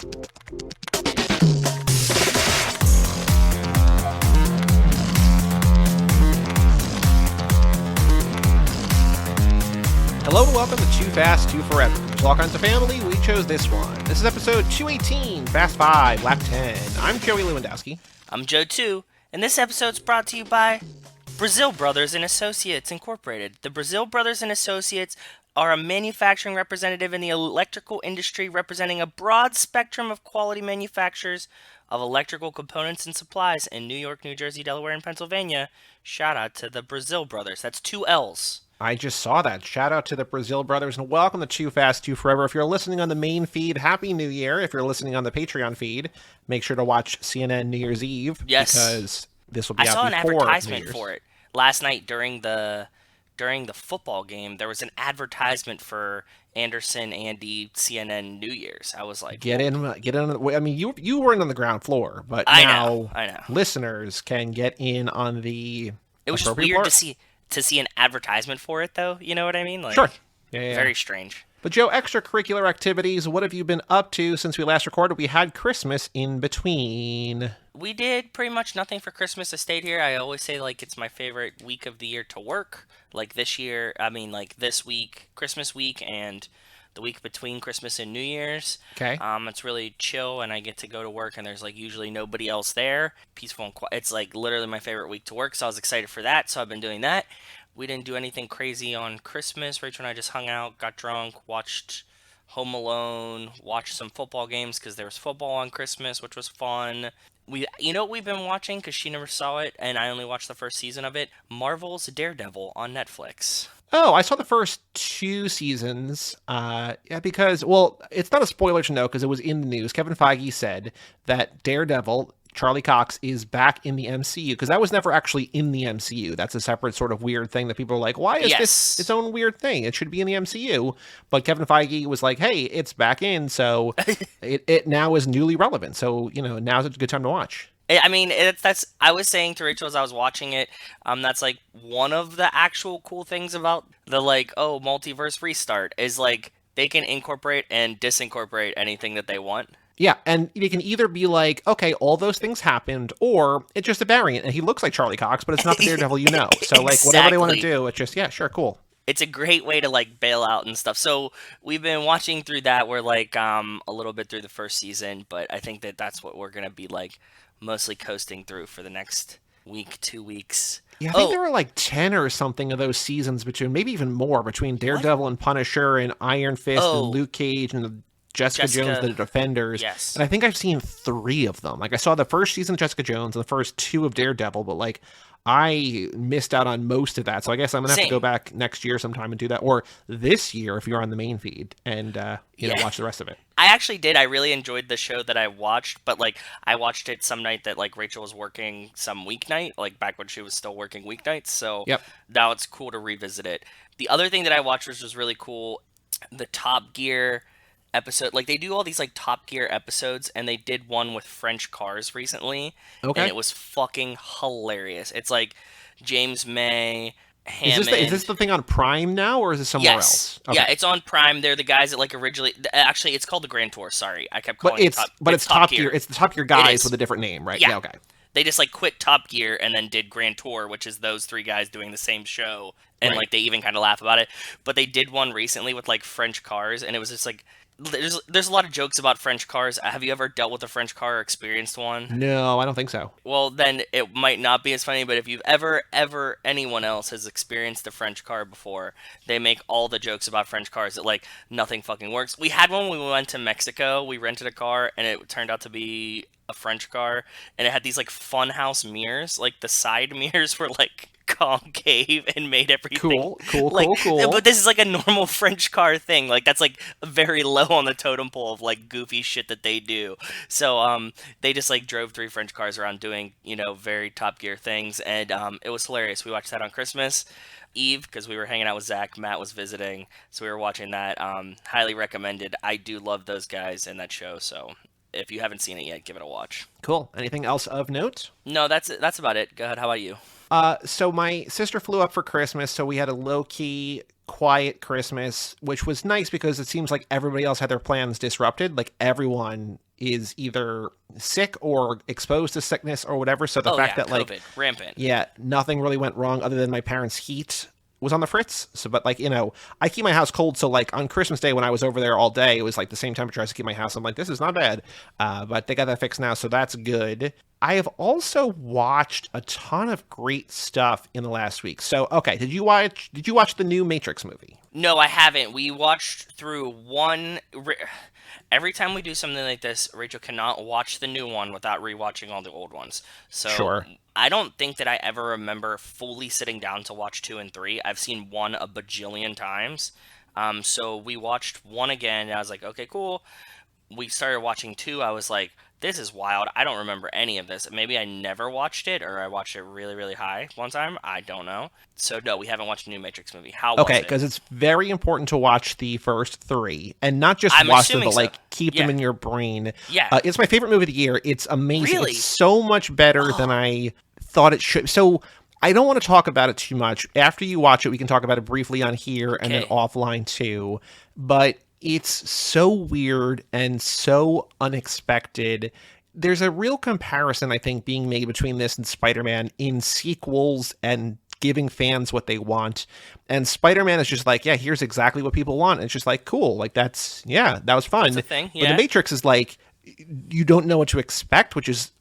Hello and welcome to Too Fast, Too Forever. There's all kinds of family. We chose this one. This is episode 218, Fast 5, Lap 10. I'm Joey Lewandowski. I'm Joe 2, and this episode's brought to you by Brazil Brothers and Associates Incorporated. The Brazil Brothers and Associates are a manufacturing representative in the electrical industry, representing a broad spectrum of quality manufacturers of electrical components and supplies in New York, New Jersey, Delaware, and Pennsylvania. Shout out to the Brazil Brothers. That's 2 L's. I just saw that. Shout out to the Brazil Brothers and welcome to Too Fast, Too Forever. If you're listening on the main feed, Happy New Year. If you're listening on the Patreon feed, make sure to watch CNN New Year's Eve. Yes. Because this will be I out saw an before advertisement New Year's. for it last night during the football game. There was an advertisement for Anderson Andy CNN New Year's. I was like, Get in. I mean, you weren't on the ground floor, but I now know. listeners can get in on the. It was just weird to see an advertisement for it, though. You know what I mean? Like, Sure. Yeah. Very strange. But Joe, extracurricular activities, what have you been up to since we last recorded? We had Christmas in between. We did pretty much nothing for Christmas. I stayed here. I always say, like, it's my favorite week of the year to work. Like this week, Christmas week, and the week between Christmas and New Year's. Okay. It's really chill, and I get to go to work, and there's, like, usually nobody else there. Peaceful and quiet. It's, like, literally my favorite week to work, so I was excited for that, so I've been doing that. We didn't do anything crazy on Christmas. Rachel and I just hung out, got drunk, watched Home Alone, watched some football games because there was football on Christmas, which was fun. You know what we've been watching because she never saw it, and I only watched the first season of it? Marvel's Daredevil on Netflix. Oh, I saw the first 2 seasons. Because, well, it's not a spoiler to know because it was in the news. Kevin Feige said that Daredevil, Charlie Cox, is back in the MCU because that was never actually in the MCU. That's a separate sort of weird thing that people are like, why is this its own weird thing? It should be in the MCU. But Kevin Feige was like, hey, it's back in, so it now is newly relevant. So, now's a good time to watch. I mean, I was saying to Rachel as I was watching it, that's like one of the actual cool things about the multiverse restart is like they can incorporate and disincorporate anything that they want. Yeah, and you can either be like, okay, all those things happened, or it's just a variant, and he looks like Charlie Cox, but it's not the Daredevil you know. So, like, whatever they want to do, it's just, yeah, sure, cool. It's a great way to, like, bail out and stuff. So, we've been watching through that. We're, like, a little bit through the first season, but I think that's what we're going to be, like, mostly coasting through for the next week, 2 weeks. Yeah, I think there were like 10 or something of those seasons between, maybe even more, between Daredevil and Punisher and Iron Fist and Luke Cage and Jessica Jones, the Defenders. Yes. And I think I've seen 3 of them. Like, I saw the first season of Jessica Jones and the first 2 of Daredevil, but, like, I missed out on most of that. So I guess I'm going to have to go back next year sometime and do that. Or this year if you're on the main feed and, watch the rest of it. I actually did. I really enjoyed the show that I watched, but, like, I watched it some night that, like, Rachel was working some weeknight, like, back when she was still working weeknights. So now it's cool to revisit it. The other thing that I watched which was really cool, the Top Gear episode. Like, they do all these, like, Top Gear episodes, and they did one with French cars recently. Okay. And it was fucking hilarious. It's like James May, Hammond. Is this the thing on Prime now, or is it somewhere else? Okay. Yeah, it's on Prime. They're the guys that, like, originally... Actually, it's called the Grand Tour. Sorry, I kept calling it Top Gear. But it's Top Gear. It's the Top Gear guys with a different name, right? Yeah, okay. They just, like, quit Top Gear and then did Grand Tour, which is those 3 guys doing the same show. And, like, they even kind of laugh about it. But they did one recently with, like, French cars, and it was just, like... There's a lot of jokes about French cars. Have you ever dealt with a French car or experienced one? No, I don't think so. Well, then it might not be as funny, but if you've ever anyone else has experienced a French car before, they make all the jokes about French cars that, like, nothing fucking works. We had one when we went to Mexico. We rented a car, and it turned out to be a French car, and it had these, like, funhouse mirrors. Like, the side mirrors were, like, concave and made everything cool. But this is like a normal French car thing. Like, that's like very low on the totem pole of like goofy shit that they do. So they just like drove 3 French cars around doing, very Top Gear things, and it was hilarious. We watched that on Christmas Eve because we were hanging out with Zach. Matt was visiting, so we were watching that. Highly recommended. I do love those guys in that show, so if you haven't seen it yet, give it a watch. Cool. Anything else of note? No, that's about it. Go ahead. How about you? So my sister flew up for Christmas, so we had a low-key, quiet Christmas, which was nice because it seems like everybody else had their plans disrupted. Like, everyone is either sick or exposed to sickness or whatever. So the fact that COVID, rampant. Yeah, nothing really went wrong other than my parents' heat was on the fritz. So, but like, I keep my house cold. So like on Christmas Day when I was over there all day, it was like the same temperature as to keep my house. I'm like, this is not bad. But they got that fixed now. So that's good. I have also watched a ton of great stuff in the last week. So, okay. Did you watch the new Matrix movie? No, I haven't. We watched through one. Every time we do something like this, Rachel cannot watch the new one without rewatching all the old ones. So sure. I don't think that I ever remember fully sitting down to watch 2 and 3. I've seen 1 a bajillion times. So we watched 1 again, and I was like, okay, cool. We started watching 2. I was like, this is wild. I don't remember any of this. Maybe I never watched it, or I watched it really, really high one time. I don't know. So, no, we haven't watched a new Matrix movie. How was it? Okay, because it's very important to watch the first 3. And not just watch them, but, like, keep them in your brain. Yeah. It's my favorite movie of the year. It's amazing. Really? It's so much better than I thought it should. So, I don't want to talk about it too much. After you watch it, we can talk about it briefly on here and then offline, too. But it's so weird and so unexpected. There's a real comparison, I think, being made between this and Spider-Man in sequels and giving fans what they want. And Spider-Man is just like, yeah, here's exactly what people want. And it's just like, cool. Like, that was fun. That's a thing. Yeah. But The Matrix is like, you don't know what to expect, which is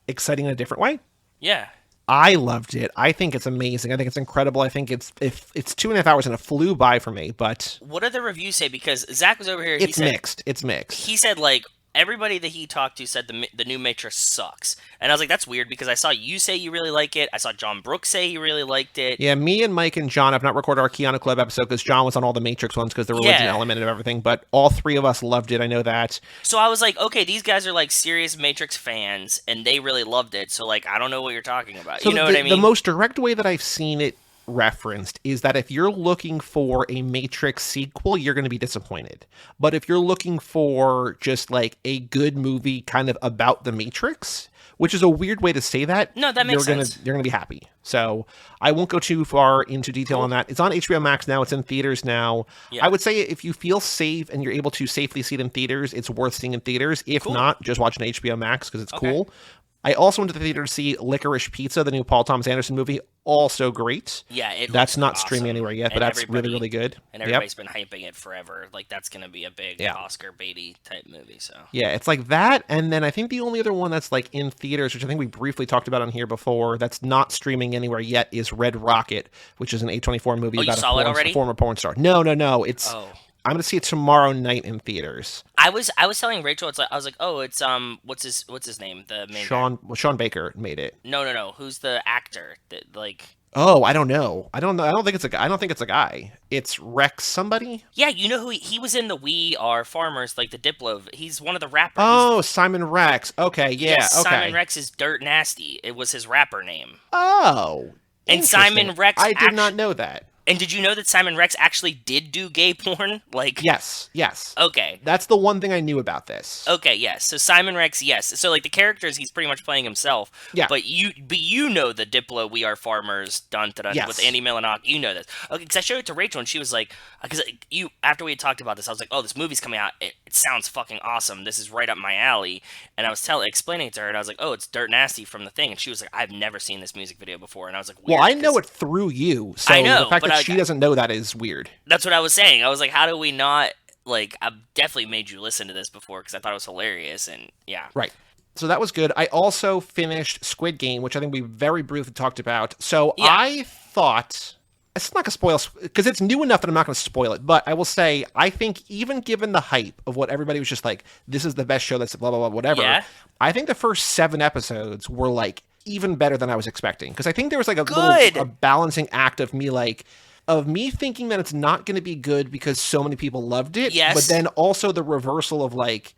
exciting in a different way. Yeah. I loved it. I think it's amazing. I think it's incredible. I think it's 2.5 hours and it flew by for me. But what do the reviews say? Because Zach was over here. It's mixed. It's mixed. He said like everybody that he talked to said the new Matrix sucks, and I was like, that's weird because I saw you say you really like it. I saw John Brooks say he really liked it. Yeah, me and Mike and John have not recorded our Keanu Club episode because John was on all the Matrix ones because the religion element and everything. But all 3 of us loved it. I know that. So I was like, okay, these guys are like serious Matrix fans, and they really loved it. So like, I don't know what you're talking about. So you know what I mean? The most direct way that I've seen it referenced is that if you're looking for a Matrix sequel, you're going to be disappointed. But if you're looking for just like a good movie kind of about the Matrix, which is a weird way to say that, no, that makes sense. You're going to be happy. So I won't go too far into detail on that. It's on HBO Max now. It's in theaters now. Yeah. I would say if you feel safe and you're able to safely see it in theaters, it's worth seeing in theaters. If not, just watch an HBO Max because it's cool. I also went to the theater to see Licorice Pizza, the new Paul Thomas Anderson movie. Also great. Yeah, that's not streaming anywhere yet, but that's really, really good. And everybody's been hyping it forever. Like, that's going to be a big Oscar baity type movie. So yeah, it's like that. And then I think the only other one that's like in theaters, which I think we briefly talked about on here before, that's not streaming anywhere yet, is Red Rocket, which is an A24 movie about a former porn star. No. It's. Oh. I'm gonna see it tomorrow night in theaters. I was telling Rachel, I was like, oh, it's what's his name? The main Sean Baker made it. No. Who's the actor that like? Oh, I don't know. I don't think it's a guy. I don't think it's a guy. It's Rex somebody. Yeah, you know who he was in the We Are Farmers, like the Diplo. He's one of the rappers. Oh, Simon Rex. Okay, yeah. Yes, okay. Simon Rex is Dirt Nasty. It was his rapper name. Oh. And Simon Rex. I did not know that. And did you know that Simon Rex actually did do gay porn? Like yes. Okay. That's the one thing I knew about this. Okay, yes. So Simon Rex, yes. So like the characters, he's pretty much playing himself. Yeah. But you know the Diplo We Are Farmers dun with Andy Milonok. You know this. Okay, because I showed it to Rachel and she was like, because after we had talked about this, I was like, oh, this movie's coming out. It sounds fucking awesome. This is right up my alley. And I was explaining it to her, and I was like, oh, it's Dirt Nasty from The Thing. And she was like, I've never seen this music video before. And I was like, weird, well, I know it through you. So I know, the fact that she doesn't know that is weird. That's what I was saying. I was like, how do we not, like, I've definitely made you listen to this before because I thought it was hilarious, and yeah. Right. So that was good. I also finished Squid Game, which I think we very briefly talked about. So I thought, it's not going to spoil, because it's new enough that I'm not going to spoil it, but I will say, I think even given the hype of what everybody was just like, this is the best show that's blah, blah, blah, whatever, I think the first 7 episodes were, like, even better than I was expecting. Because I think there was, like, a balancing act of me thinking that it's not going to be good because so many people loved it, but then also the reversal of like,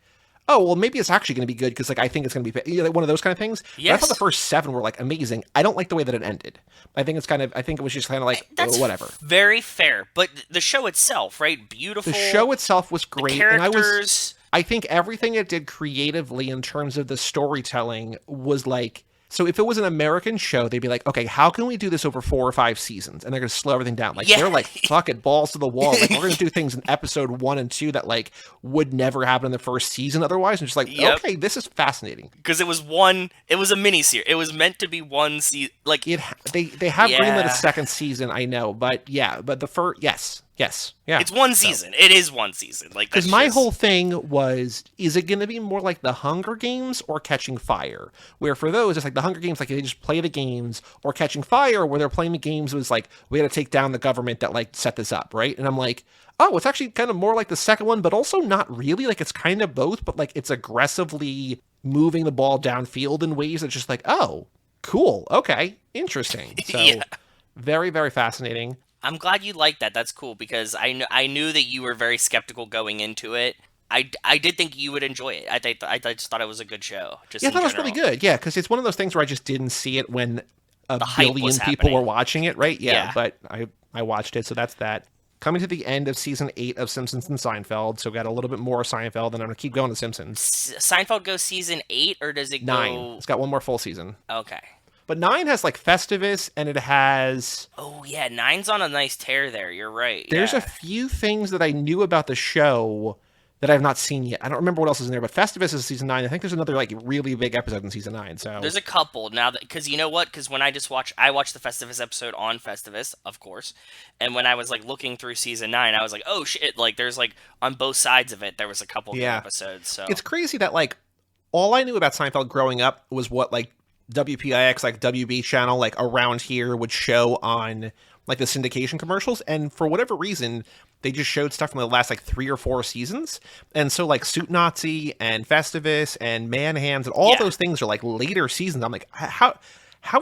oh, well, maybe it's actually going to be good because like I think it's going to be like one of those kind of things. Yes. But I thought the first 7 were like amazing. I don't like the way that it ended. I think it was just kind of like, that's whatever. Very fair, but the show itself, right? Beautiful. The show itself was great. The characters. And I think everything it did creatively in terms of the storytelling was like So if it was an American show, they'd be like, okay, how can we do this over 4 or 5 seasons? And they're going to slow everything down. Like, they're like, fuck it, balls to the wall. Like, we're going to do things in episode 1 and 2 that, like, would never happen in the first season otherwise. And just like, okay, this is fascinating. Because it was a mini-series. It was meant to be one season. Like, they have greenlit a second season, I know. But but the first, yes. Yeah. It's one season. It is one season. Like, because my whole thing was, is it going to be more like the Hunger Games or Catching Fire? Where for those, it's like the Hunger Games, like they just play the games, or Catching Fire, where they're playing the games was like, we got to take down the government that like set this up, right? And I'm like, oh, it's actually kind of more like the second one, but also not really. Like it's kind of both, but like it's aggressively moving the ball downfield in ways that's just like, oh, cool, okay, interesting. So very, very fascinating. I'm glad you liked that. That's cool, because I knew that you were very skeptical going into it. I did think you would enjoy it. I just thought it was a good show. I thought it was really good. Yeah, because it's one of those things where I just didn't see it when a billion people were watching it, right? Yeah, but I watched it, so that's that. Coming to the end of season 8 of Simpsons and Seinfeld, so we got a little bit more Seinfeld, and I'm going to keep going to Simpsons. Seinfeld goes season 8, or does it 9. go... It's got one more full season. Okay. But 9 has, like, Festivus, and it has... Oh, yeah, 9's on a nice tear there. You're right. There's a few things that I knew about the show that I've not seen yet. I don't remember what else is in there, but Festivus is season 9. I think there's another, like, really big episode in season 9, so... There's a couple now, because you know what? Because when I watched the Festivus episode on Festivus, of course, and when I was, like, looking through season 9, I was like, oh, shit, like, there's, like, on both sides of it, there was a couple good episodes, so... It's crazy that, like, all I knew about Seinfeld growing up was what, like, WPIX, like WB channel, like around here would show on like the syndication commercials. And for whatever reason, they just showed stuff from the last like 3 or 4 seasons. And so like Suit Nazi and Festivus and Man Hands and all those things are like later seasons. I'm like, how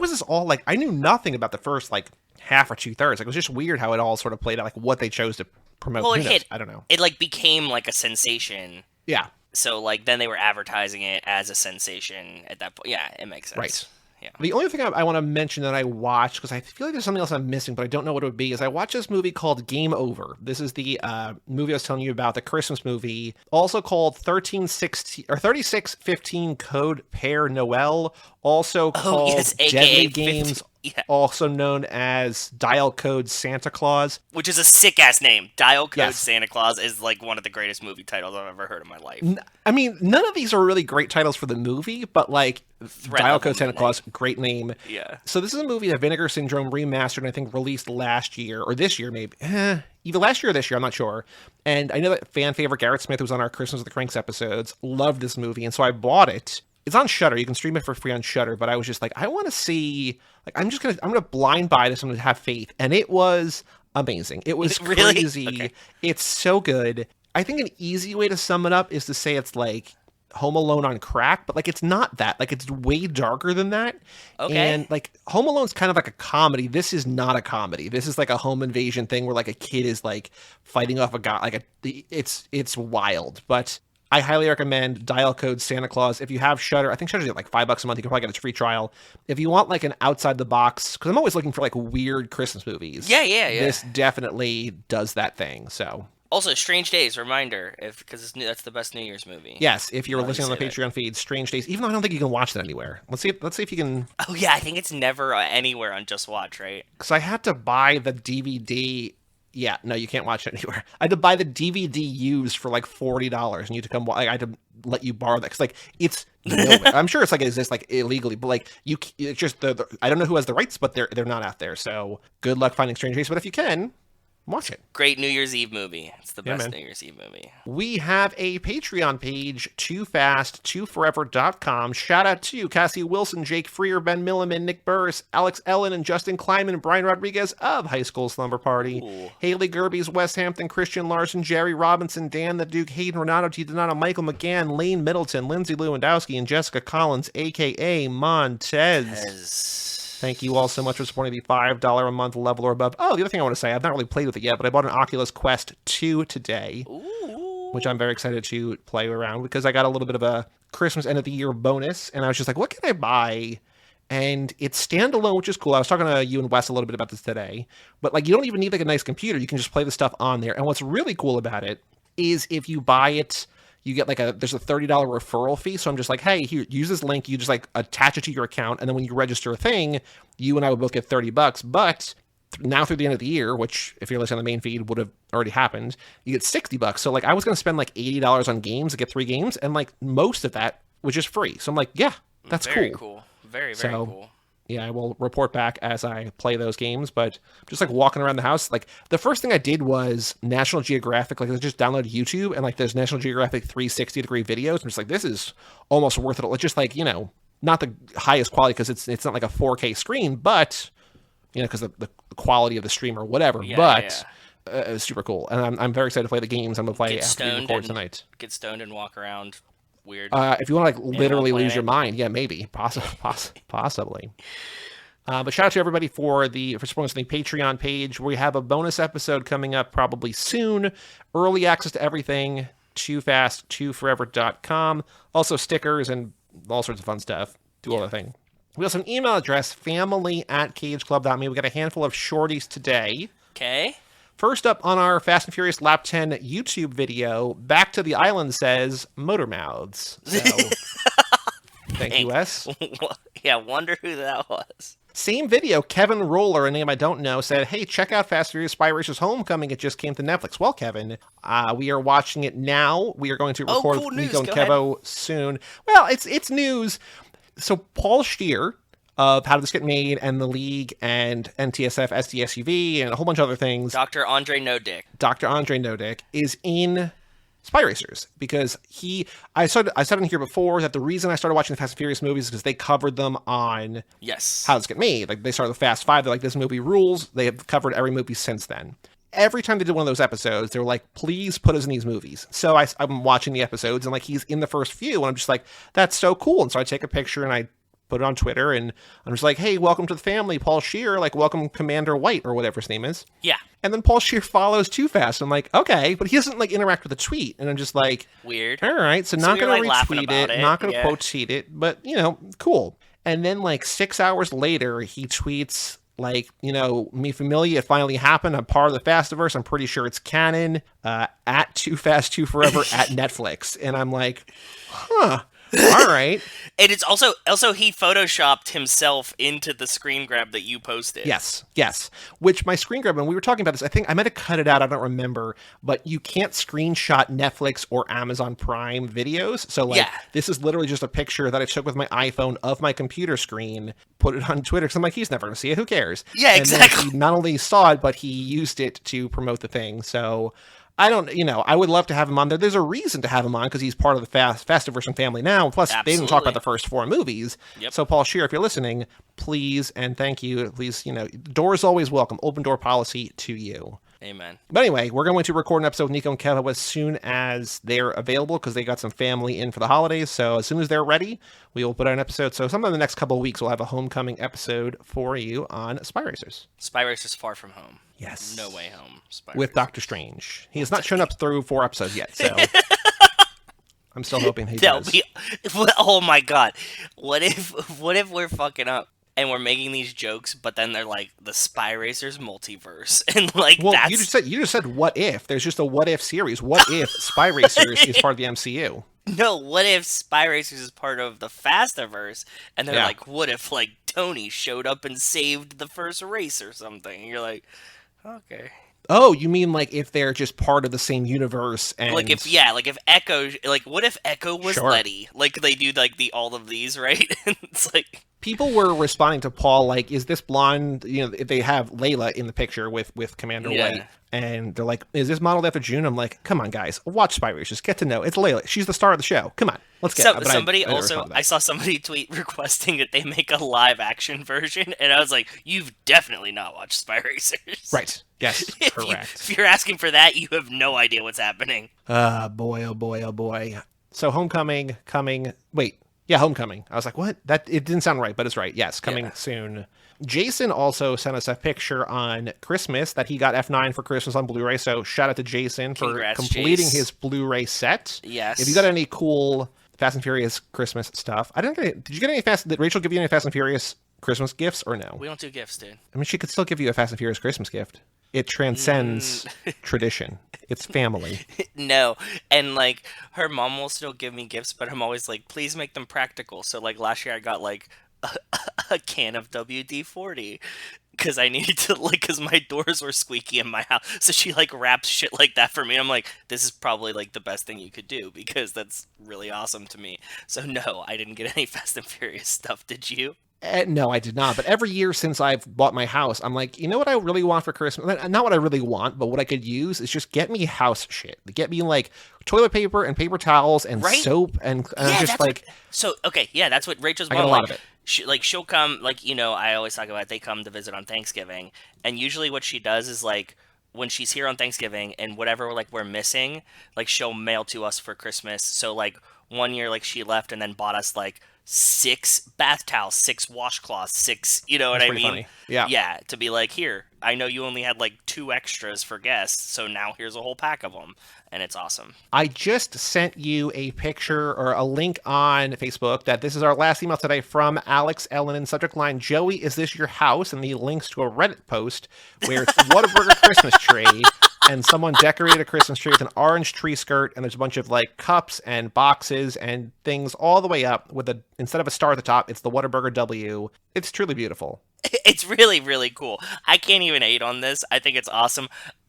is this all like, I knew nothing about the first like half or 2/3. Like, it was just weird how it all sort of played out, like what they chose to promote. Well, I don't know. It like became like a sensation. Yeah. So, like, then they were advertising it as a sensation at that point. Yeah, it makes sense. Right. Yeah. The only thing I want to mention that I watched, because I feel like there's something else I'm missing, but I don't know what it would be, is I watched this movie called Game Over. This is the movie I was telling you about, the Christmas movie, also called 3615 Code Père Noël, also called Deadly Games, also known as Dial Code Santa Claus. Which is a sick-ass name. Dial Code Santa Claus is, like, one of the greatest movie titles I've ever heard in my life. I mean, none of these are really great titles for the movie, but, like, Dial Code Santa Claus, great name. Yeah. So this is a movie that Vinegar Syndrome remastered and I think released last year, or this year maybe. Either last year or this year, I'm not sure. And I know that fan favorite Garrett Smith, who was on our Christmas with the Cranks episodes, loved this movie, and so I bought it. It's on Shudder. You can stream it for free on Shudder, but I was just like, I want to see, like, I'm gonna blind buy this. I'm gonna have faith. And it was amazing. It was crazy. Okay. It's so good. I think an easy way to sum it up is to say it's like Home Alone on crack, but like it's not that. Like, it's way darker than that. Okay. And like Home Alone's kind of like a comedy. This is not a comedy. This is like a home invasion thing where like a kid is like fighting off a guy. Like it's wild, but I highly recommend Dial Code Santa Claus. If you have Shudder, I think Shudder's like $5 a month. You can probably get a free trial. If you want like an outside the box, because I'm always looking for like weird Christmas movies. Yeah. This definitely does that thing. So. Also, Strange Days, reminder, because that's the best New Year's movie. Yes, if you're listening on the Patreon feed, Strange Days. Even though I don't think you can watch that anywhere. Let's see if you can. Oh yeah, I think it's never anywhere on Just Watch, right? Because I had to buy the DVD. Yeah, no, you can't watch it anywhere. I had to buy the DVD used for like $40, and you had to come. I had to let you borrow that because like it's nowhere. I'm sure it's like it exists like illegally, but like it's just I don't know who has the rights, but they're not out there. So good luck finding Strange Days. But if you can, watch it. Great New Year's Eve movie. It's the best New Year's Eve movie. We have a Patreon page, toofast2forever.com. Shout out to Cassie Wilson, Jake Freer, Ben Milliman, Nick Burris, Alex Ellen, and Justin Kleiman, Brian Rodriguez of High School Slumber Party, Haley Gerbies, West Hampton, Christian Larson, Jerry Robinson, Dan the Duke, Hayden Renato, T. Donato, Michael McGann, Lane Middleton, Lindsay Lewandowski, and Jessica Collins, a.k.a. Montez. Thank you all so much for supporting the $5 a month level or above. Oh, the other thing I want to say, I've not really played with it yet, but I bought an Oculus Quest 2 today, which I'm very excited to play around because I got a little bit of a Christmas end of the year bonus, and I was just like, what can I buy? And it's standalone, which is cool. I was talking to you and Wes a little bit about this today, but like you don't even need like a nice computer. You can just play the stuff on there. And what's really cool about it is if you buy it, you get like there's a $30 referral fee. So I'm just like, hey, here, use this link. You just like attach it to your account. And then when you register a thing, you and I would both get $30. But now through the end of the year, which if you're listening on the main feed would have already happened, you get $60. So like I was going to spend like $80 on games to get 3 games. And like most of that was just free. So I'm like, yeah, that's very cool. Very cool. Yeah, I will report back as I play those games, but just like walking around the house, like the first thing I did was National Geographic, like I just downloaded YouTube and like there's National Geographic 360-degree videos. I'm just like, this is almost worth it. It's just like, you know, not the highest quality because it's not like a 4K screen, but, you know, because the quality of the stream or whatever, it's super cool. And I'm very excited to play the games I'm going to play after we record tonight. Get stoned and walk around. Weird. If you want to like literally lose your mind, yeah, maybe, possibly. But shout out to everybody for supporting us on the Patreon page. We have a bonus episode coming up probably soon. Early access to everything. TooFast2Forever.com. Also stickers and all sorts of fun stuff. Do all the thing. We also have an email address, family@cageclub.me. We got a handful of shorties today. Okay. First up on our Fast and Furious Lap 10 YouTube video, Back to the Island says Motor Mouths. So, thank you, Wes. Yeah, wonder who that was. Same video, Kevin Roller, a name I don't know, said, hey, check out Fast and Furious Spy Racers Homecoming. It just came to Netflix. Well, Kevin, we are watching it now. We are going to record cool Nico and Go Kevo ahead. soon. Well, it's news. So Paul Scheer of How Did This Get Made and The League and NTSF, SDSUV, and a whole bunch of other things. Dr. Andre No Dick is in Spy Racers because I said in here before that the reason I started watching the Fast and Furious movies is because they covered them on How Did This Get Made. Like they started with Fast 5, they're like, this movie rules. They have covered every movie since then. Every time they did one of those episodes, they were like, please put us in these movies. So I'm watching the episodes and like he's in the first few and I'm just like, that's so cool. And so I take a picture and I put it on Twitter, and I'm just like, hey, welcome to the family, Paul Scheer, like, welcome Commander White, or whatever his name is. Yeah. And then Paul Scheer follows Too Fast. I'm like, okay, but he doesn't, like, interact with the tweet, and I'm just like... Weird. All right, so not going to retweet it, not going to quote tweet it, but, you know, cool. And then, like, 6 hours later, he tweets, like, you know, Mi Familia, it finally happened, I'm part of the Fastiverse, I'm pretty sure it's canon, at Too Fast, Too Forever, at Netflix. And I'm like, huh... All right. And it's also he photoshopped himself into the screen grab that you posted. Yes. Which my screen grab, when we were talking about this, I think I might have cut it out, I don't remember, but you can't screenshot Netflix or Amazon Prime videos. So like this is literally just a picture that I took with my iPhone of my computer screen, put it on Twitter, because I'm like, he's never going to see it, who cares? Yeah, exactly. And he not only saw it, but he used it to promote the thing. So I don't, you know, I would love to have him on there. There's a reason to have him on because he's part of the Fastiverse family now. Plus, They didn't talk about the first 4 movies. Yep. So, Paul Scheer, if you're listening, please and thank you. Please, you know, door is always welcome. Open door policy to you. Amen. But anyway, we're going to record an episode with Nico and Kevo as soon as they're available because they got some family in for the holidays. So as soon as they're ready, we will put out an episode. So sometime in the next couple of weeks, we'll have a homecoming episode for you on Spy Racers. Spy Racers Far From Home. Yes. No Way Home. Spy with Racers. Doctor Strange. He has not shown up through 4 episodes yet, so I'm still hoping he does. Oh my god. What if we're fucking up? And we're making these jokes, but then they're like the Spy Racers multiverse, and like that's... you just said what if? There's just a what if series. What if Spy Racers is part of the MCU? No, what if Spy Racers is part of the Fastiverse, and they're like, what if like Tony showed up and saved the first race or something? And you're like, okay. Oh, you mean like if they're just part of the same universe and like if Echo, like what if Echo was Letty? Like they do like all of these, right? It's like people were responding to Paul like, is this blonde, you know, if they have Layla in the picture with Commander White, and they're like, is this modeled after June? I'm like, come on guys, watch Spy Racers, get to know, it's Layla, she's the star of the show, come on, let's get it. I saw somebody tweet requesting that they make a live action version, and I was like, you've definitely not watched Spy Racers. Right. Yes, correct. If you're asking for that, you have no idea what's happening. Boy, oh boy, oh boy. So Homecoming, Homecoming. I was like, what? It didn't sound right, but it's right. Yes, coming soon. Jason also sent us a picture on Christmas that he got F9 for Christmas on Blu-ray, so shout out to Jason for completing his Blu-ray set. Yes. If you got any cool Fast and Furious Christmas stuff, did you get any did Rachel give you any Fast and Furious Christmas gifts or no? We don't do gifts, dude. I mean, she could still give you a Fast and Furious Christmas gift. It transcends tradition. It's family. No. And, like, her mom will still give me gifts, but I'm always like, please make them practical. So, like, last year I got, like, a can of WD-40 because I needed to, like, because my doors were squeaky in my house. So she, like, wraps shit like that for me. I'm like, this is probably, like, the best thing you could do because that's really awesome to me. So, no, I didn't get any Fast and Furious stuff. Did you? No, I did not. But every year since I've bought my house, I'm like, you know what I really want for Christmas? Not what I really want, but what I could use is just get me house shit. Get me like toilet paper and paper towels and soap and yeah, just like. That's what Rachel's mom. I got a lot of it. She'll come, like, you know, I always talk about they come to visit on Thanksgiving, and usually what she does is like when she's here on Thanksgiving and whatever like we're missing, like she'll mail to us for Christmas. So like one year, like she left and then bought us like 6 bath towels, 6 washcloths, 6, you know what I mean? Funny. Yeah, to be like, here, I know you only had like 2 extras for guests, so now here's a whole pack of them, and it's awesome. I just sent you a picture or a link on Facebook that this is our last email today from Alex Ellen in subject line, Joey, is this your house? And the links to a Reddit post where it's Whataburger Christmas tree. And someone decorated a Christmas tree with an orange tree skirt, and there's a bunch of like cups and boxes and things all the way up with instead of a star at the top, it's the Whataburger W. It's truly beautiful. It's really, really cool. I can't even hate on this. I think it's awesome.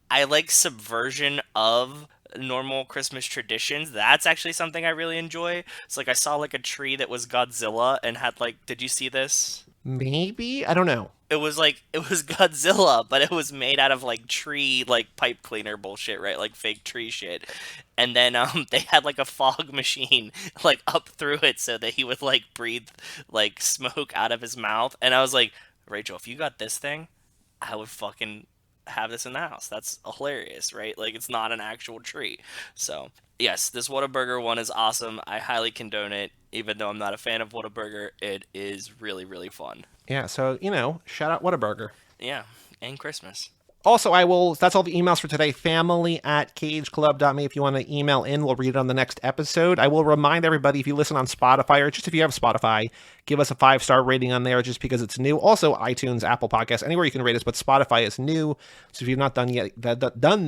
I like subversion of normal Christmas traditions. That's actually something I really enjoy. It's like I saw like a tree that was Godzilla and had like, did you see this? Maybe? I don't know. It was Godzilla, but it was made out of like tree, like pipe cleaner bullshit, right? Like fake tree shit. And then they had like a fog machine like up through it so that he would like breathe like smoke out of his mouth. And I was like, Rachel, if you got this thing, I would fucking have this in the house. That's hilarious, right? Like it's not an actual tree. So yes, this Whataburger one is awesome. I highly condone it. Even though I'm not a fan of Whataburger, it is really, really fun. Yeah, so, you know, shout out Whataburger. Yeah, and Christmas. Also, that's all the emails for today. family@cageclub.me. If you want to email in, we'll read it on the next episode. I will remind everybody, if you listen on Spotify, or just if you have Spotify, give us a 5-star rating on there just because it's new. Also, iTunes, Apple Podcasts, anywhere you can rate us, but Spotify is new. So if you've not done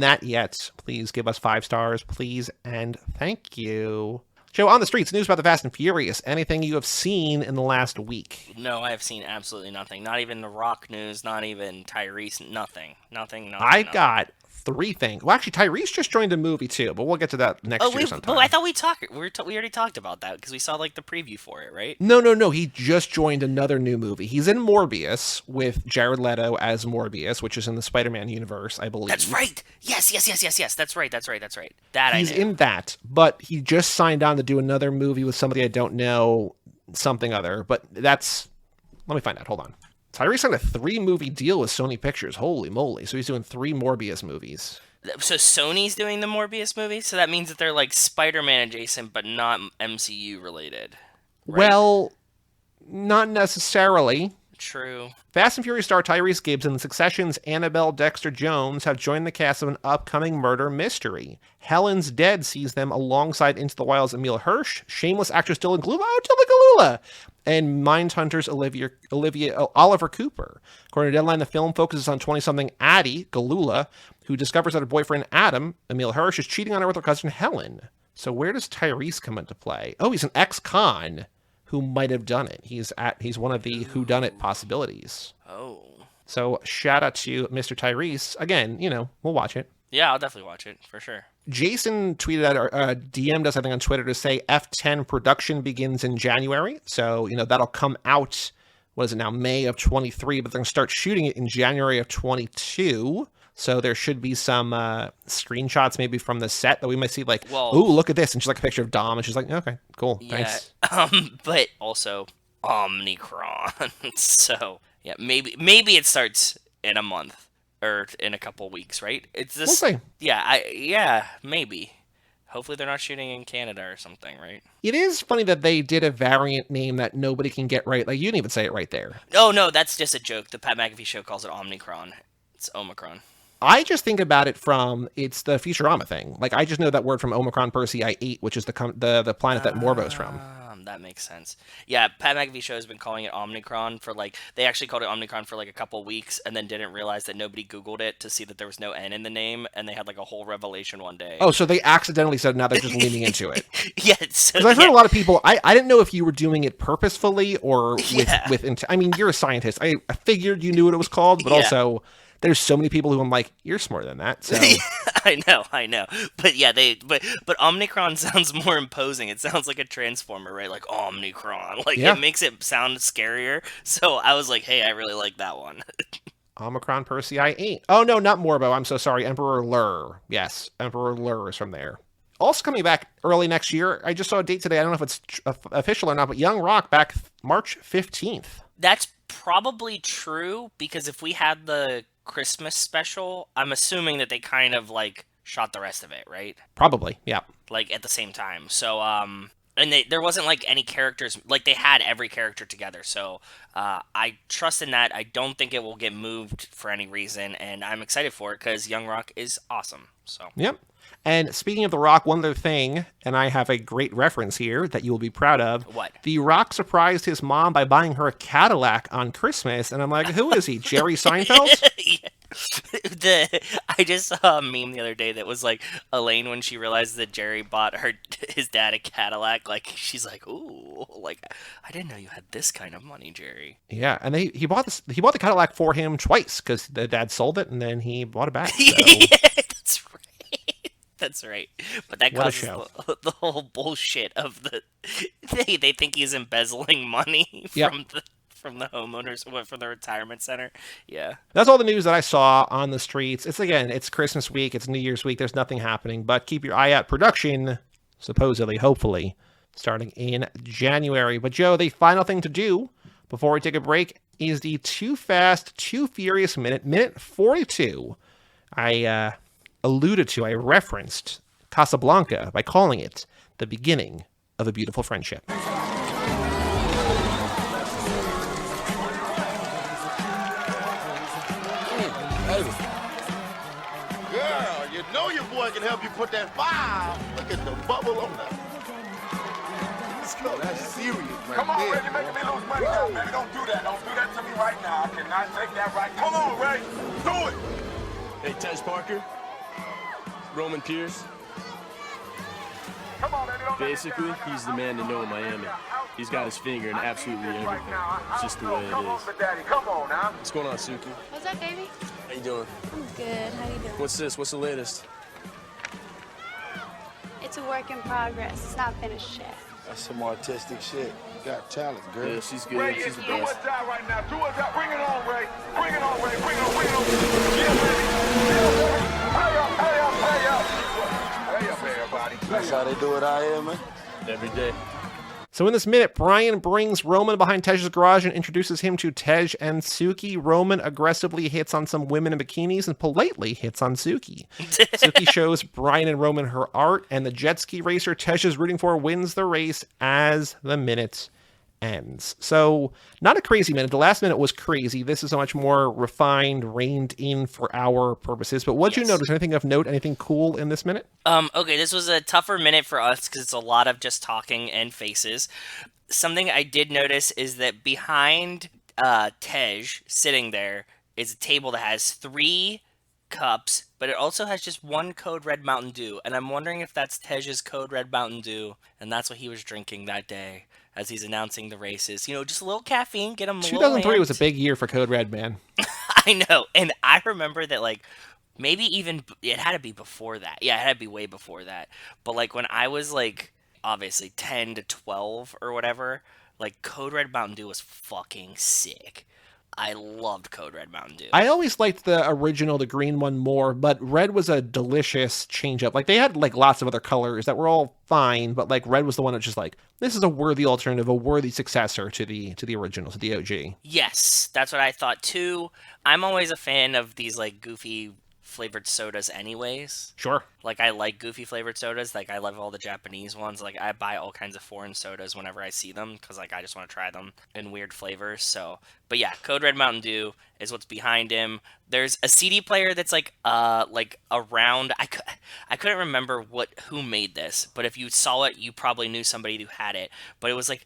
that yet, please give us 5 stars, please, and thank you. Joe, on the streets, news about the Fast and Furious. Anything you have seen in the last week? No, I have seen absolutely nothing. Not even the Rock news, not even Tyrese, nothing. I got 3 things. Well, actually, Tyrese just joined a movie, too, but we'll get to that next year sometime. But I thought we already talked about that, because we saw, like, the preview for it, right? No. He just joined another new movie. He's in Morbius with Jared Leto as Morbius, which is in the Spider-Man universe, I believe. That's right! Yes. That's right. That He's I knew. in that, but he just signed on to do another movie with somebody I don't know, something other, but that's... Let me find out. Hold on. Tyrese signed a 3-movie deal with Sony Pictures. Holy moly. So he's doing 3 Morbius movies. So Sony's doing the Morbius movie? So that means that they're like Spider-Man adjacent, but not MCU related. Right? Well, not necessarily. True. Fast and Furious star Tyrese Gibbs and Succession's Annabelle Dexter-Jones have joined the cast of an upcoming murder mystery. Helen's Dead sees them alongside Into the Wild's Emile Hirsch, Shameless actress Dylan Galula, and Mindhunter's Oliver Cooper. According to Deadline, the film focuses on 20-something Addie Galula, who discovers that her boyfriend Adam, Emile Hirsch, is cheating on her with her cousin Helen. So where does Tyrese come into play? Oh, he's an ex-con who might have done it. He's one of the whodunit possibilities. Oh. So shout out to Mr. Tyrese. Again, we'll watch it. Yeah, I'll definitely watch it, for sure. Jason tweeted out, or DM'd us, I think, on Twitter to say F10 production begins in January. So, that'll come out, what is it now, May of 23, but they're going to start shooting it in January of 22. So there should be some screenshots maybe from the set that we might see, like, ooh, look at this. And she's like a picture of Dom, and she's like, okay, cool, thanks. But also Omnicron. So, yeah, maybe it starts in a month. Or in a couple weeks, right? It's this. We'll see. Yeah, maybe. Hopefully they're not shooting in Canada or something, right? It is funny that they did a variant name that nobody can get right. Like, you didn't even say it right there. Oh, no, that's just a joke. The Pat McAfee show calls it Omnicron. It's Omicron. I just think about it from, it's the Futurama thing. Like, I just know that word from Omicron Persei I-8, which is the planet that Morbo's from. That makes sense. Yeah, Pat McAfee show has been calling it Omicron for they actually called it Omicron for a couple of weeks and then didn't realize that nobody Googled it to see that there was no N in the name, and they had a whole revelation one day. Oh, so they accidentally said now they're just leaning into it. Yeah. Because I've heard a lot of people, I didn't know if you were doing it purposefully or with I mean, you're a scientist. I figured you knew what it was called, but also there's so many people who I'm like, you're smarter than that. So I know. But yeah, but Omnicron sounds more imposing. It sounds like a transformer, right? Like Omnicron. It makes it sound scarier. So I was like, hey, I really like that one. Omicron Persei 8. Oh no, not Morbo. I'm so sorry. Emperor Lur. Yes, Emperor Lur is from there. Also coming back early next year. I just saw a date today. I don't know if it's official or not, but Young Rock back March 15th. That's probably true, because if we had the Christmas special, I'm assuming that they kind of shot the rest of it, right? Probably, yeah. At the same time. So, and there wasn't any characters, they had every character together. So, I trust in that. I don't think it will get moved for any reason, and I'm excited for it because Young Rock is awesome. So, yep. And speaking of The Rock, one other thing, and I have a great reference here that you will be proud of. What? The Rock surprised his mom by buying her a Cadillac on Christmas, and I'm like, who is he, Jerry Seinfeld? I just saw a meme the other day that was Elaine, when she realized that Jerry bought his dad a Cadillac, she's like, ooh, I didn't know you had this kind of money, Jerry. Yeah, and he bought the Cadillac for him twice because the dad sold it and then he bought it back. So. Yeah, that's right. That's right. But that causes the whole bullshit of they think he's embezzling money from the homeowners, from the retirement center. Yeah. That's all the news that I saw on the streets. It's Christmas week, it's New Year's week, there's nothing happening, but keep your eye out. Production, supposedly, hopefully, starting in January. But Joe, the final thing to do before we take a break is the Too Fast, Too Furious minute 42. I referenced Casablanca by calling it the beginning of a beautiful friendship. Girl, you know your boy can help you put that fire. Look at the bubble on that. Let's go. That's serious, man. Come on, Ray, you're making me lose money now, baby. Don't do that. Don't do that to me right now. I cannot take that right now. Come on, Ray. Do it. Hey, Tej Parker. Roman Pierce. Come on, baby. Don't Basically, he's the man to know in Miami. He's got his finger in absolutely everything. It's just the way it is. Come on, Daddy. Come on now. What's going on, Suki? What's up, baby? How you doing? I'm good. How you doing? What's this? What's the latest? It's a work in progress. It's not finished yet. That's some artistic shit. You got talent, girl. Yeah, she's good. Ray, She's the do best. a job right now. Do a job. Bring it on, Ray. Bring it on, Ray. Bring it on. Bring it on. Yeah, baby. Yeah, baby. Hurry up, hurry up, hurry up. Hurry up, everybody. That's how they do it out here, man. Every day. So in this minute, Brian brings Roman behind Tej's garage and introduces him to Tej and Suki. Roman aggressively hits on some women in bikinis and politely hits on Suki. Suki shows Brian and Roman her art, and the jet ski racer Tej is rooting for wins the race as the minute ends. So not a crazy minute. The last minute was crazy. This is a much more refined, reined in for our purposes. But what did you notice? Anything of note? Anything cool in this minute? Okay, this was a tougher minute for us because it's a lot of just talking and faces. Something I did notice is that behind Tej sitting there is a table that has 3 cups, but it also has just 1 Code Red Mountain Dew. And I'm wondering if that's Tej's Code Red Mountain Dew, and that's what he was drinking that day as he's announcing the races. You know, just a little caffeine, get him a little 2003 amped. was a big year for Code Red, man. I know, and I remember that, maybe even, it had to be before that. Yeah, it had to be way before that. But, when I was, obviously 10 to 12 or whatever, Code Red Mountain Dew was fucking sick. I loved Code Red Mountain Dew. I always liked the original, the green one, more, but red was a delicious change-up. They had, lots of other colors that were all fine, but, red was the one that just, this is a worthy alternative, a worthy successor to the original, to the OG. Yes, that's what I thought, too. I'm always a fan of these, goofy flavored sodas anyways. Sure. Like, I like goofy flavored sodas. Like, I love all the Japanese ones. Like, I buy all kinds of foreign sodas whenever I see them because, like, I just want to try them in weird flavors. So, but yeah, Code Red Mountain Dew is what's behind him. There's a CD player that's like around. I couldn't remember who made this, but if you saw it, you probably knew somebody who had it. But it was like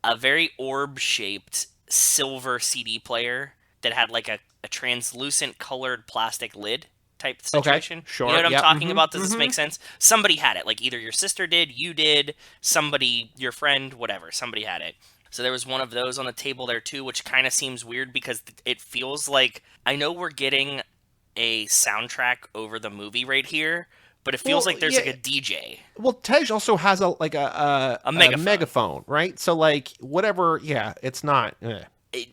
a very orb-shaped silver CD player that had like a translucent colored plastic lid type situation. Okay, sure. You know what I'm yep. talking about? Does this make sense? Somebody had it. Like either your sister did, you did, somebody, your friend, whatever. Somebody had it. So there was one of those on the table there too, which kind of seems weird because it feels like, I know we're getting a soundtrack over the movie right here, but it feels like there's like a DJ. Well, Tej also has a megaphone, right? So like whatever, it's not.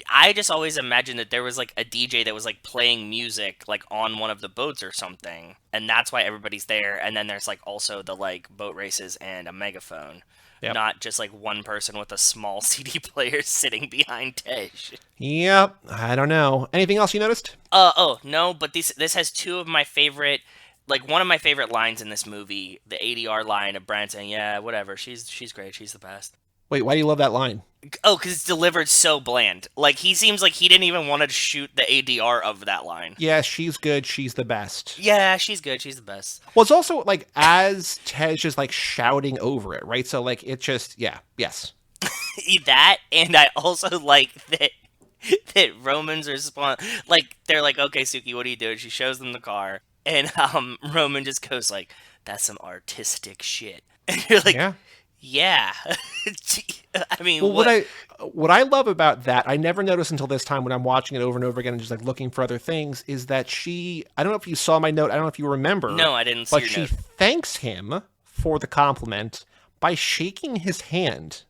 I just always imagined that there was like a DJ that was like playing music like on one of the boats or something, and that's why everybody's there. And then there's like also the like boat races and a megaphone, not just like one person with a small CD player sitting behind Tej. Yep, I don't know. Anything else you noticed? No, but this has two of my favorite. Like, one of my favorite lines in this movie, the ADR line of Brand saying, yeah, whatever, she's great, she's the best. Wait, why do you love that line? Oh, because it's delivered so bland. Like, he seems like he didn't even want to shoot the ADR of that line. Yeah, she's good, she's the best. Yeah, she's good, she's the best. Well, it's also, like, as Tej is, like, shouting over it, right? So, like, it just, yes. That, and I also like that Roman's response, like, they're like, okay, Suki, what are you doing? She shows them the car. And Roman just goes like, that's some artistic shit. And you're like, yeah. I mean, well, what I love about that, I never noticed until this time when I'm watching it over and over again and just like looking for other things, is that I don't know if you saw my note, I don't know if you remember. No, I didn't see your note. But she thanks him for the compliment by shaking his hand.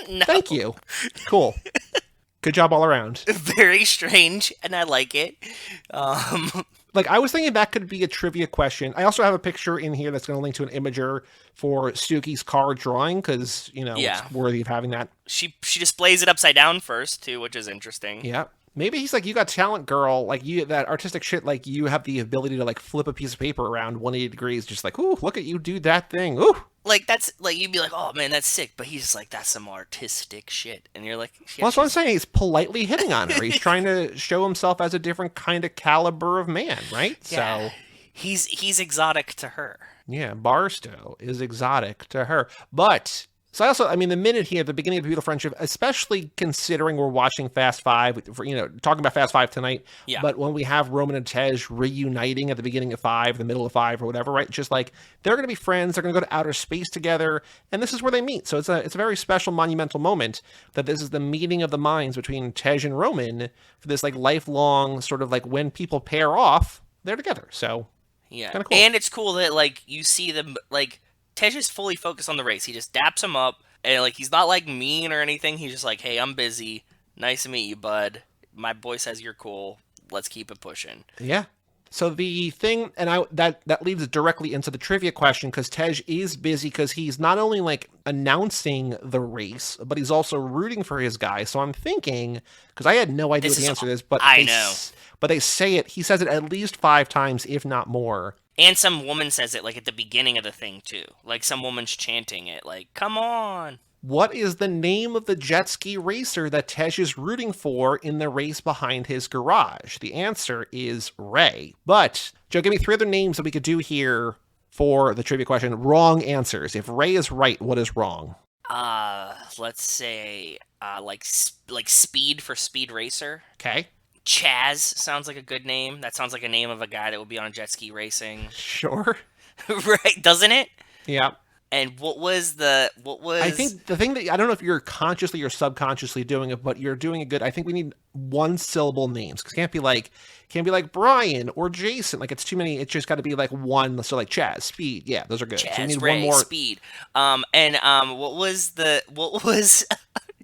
No. Thank you. Cool. Good job all around. Very strange, and I like it. Like, I was thinking that could be a trivia question. I also have a picture in here that's going to link to an imager for Suki's car drawing, because, it's worthy of having that. She displays it upside down first, too, which is interesting. Yeah. Maybe he's like, you got talent, girl. Like, you, that artistic shit, like, you have the ability to, like, flip a piece of paper around 180 degrees, just like, ooh, look at you do that thing. Ooh. Like, that's, like, you'd be like, oh, man, that's sick. But he's like, that's some artistic shit. And you're like... Well, that's what I'm saying. He's politely hitting on her. He's trying to show himself as a different kind of caliber of man, right? Yeah. So he's exotic to her. Yeah, Barstow is exotic to her. But... So the minute here, at the beginning of A Beautiful Friendship, especially considering we're watching Fast Five, talking about Fast Five tonight, but when we have Roman and Tej reuniting at the beginning of Five, the middle of Five, or whatever, right? Just like, they're going to be friends, they're going to go to outer space together, and this is where they meet. So it's a very special, monumental moment that this is the meeting of the minds between Tej and Roman for this, like, lifelong sort of, like, when people pair off, they're together. So, yeah. Kind of cool. And it's cool that, like, you see them, like... Tej is fully focused on the race. He just daps him up, and like he's not like mean or anything. He's just like, "Hey, I'm busy. Nice to meet you, bud. My boy says you're cool. Let's keep it pushing." Yeah. So the thing, and that leads directly into the trivia question, because Tej is busy because he's not only like announcing the race, but he's also rooting for his guy. So I'm thinking, because I had no idea what the answer is, but but they say it. He says it at least 5 times, if not more. And some woman says it, like, at the beginning of the thing, too. Like, some woman's chanting it, like, come on. What is the name of the jet ski racer that Tej is rooting for in the race behind his garage? The answer is Ray. But, Joe, give me 3 other names that we could do here for the trivia question. Wrong answers. If Ray is right, what is wrong? Let's say, like Speed for Speed Racer. Okay. Chaz sounds like a good name. That sounds like a name of a guy that would be on jet ski racing. Sure. Right, doesn't it? Yeah. And what was... I think the thing that, I don't know if you're consciously or subconsciously doing it, but you're doing it good. I think we need 1-syllable names. Cause it can't be like Brian or Jason. Like, it's too many. It's just got to be like one. So like Chaz, Speed. Yeah, those are good. Chaz, so we need Ray, one more. Speed. What was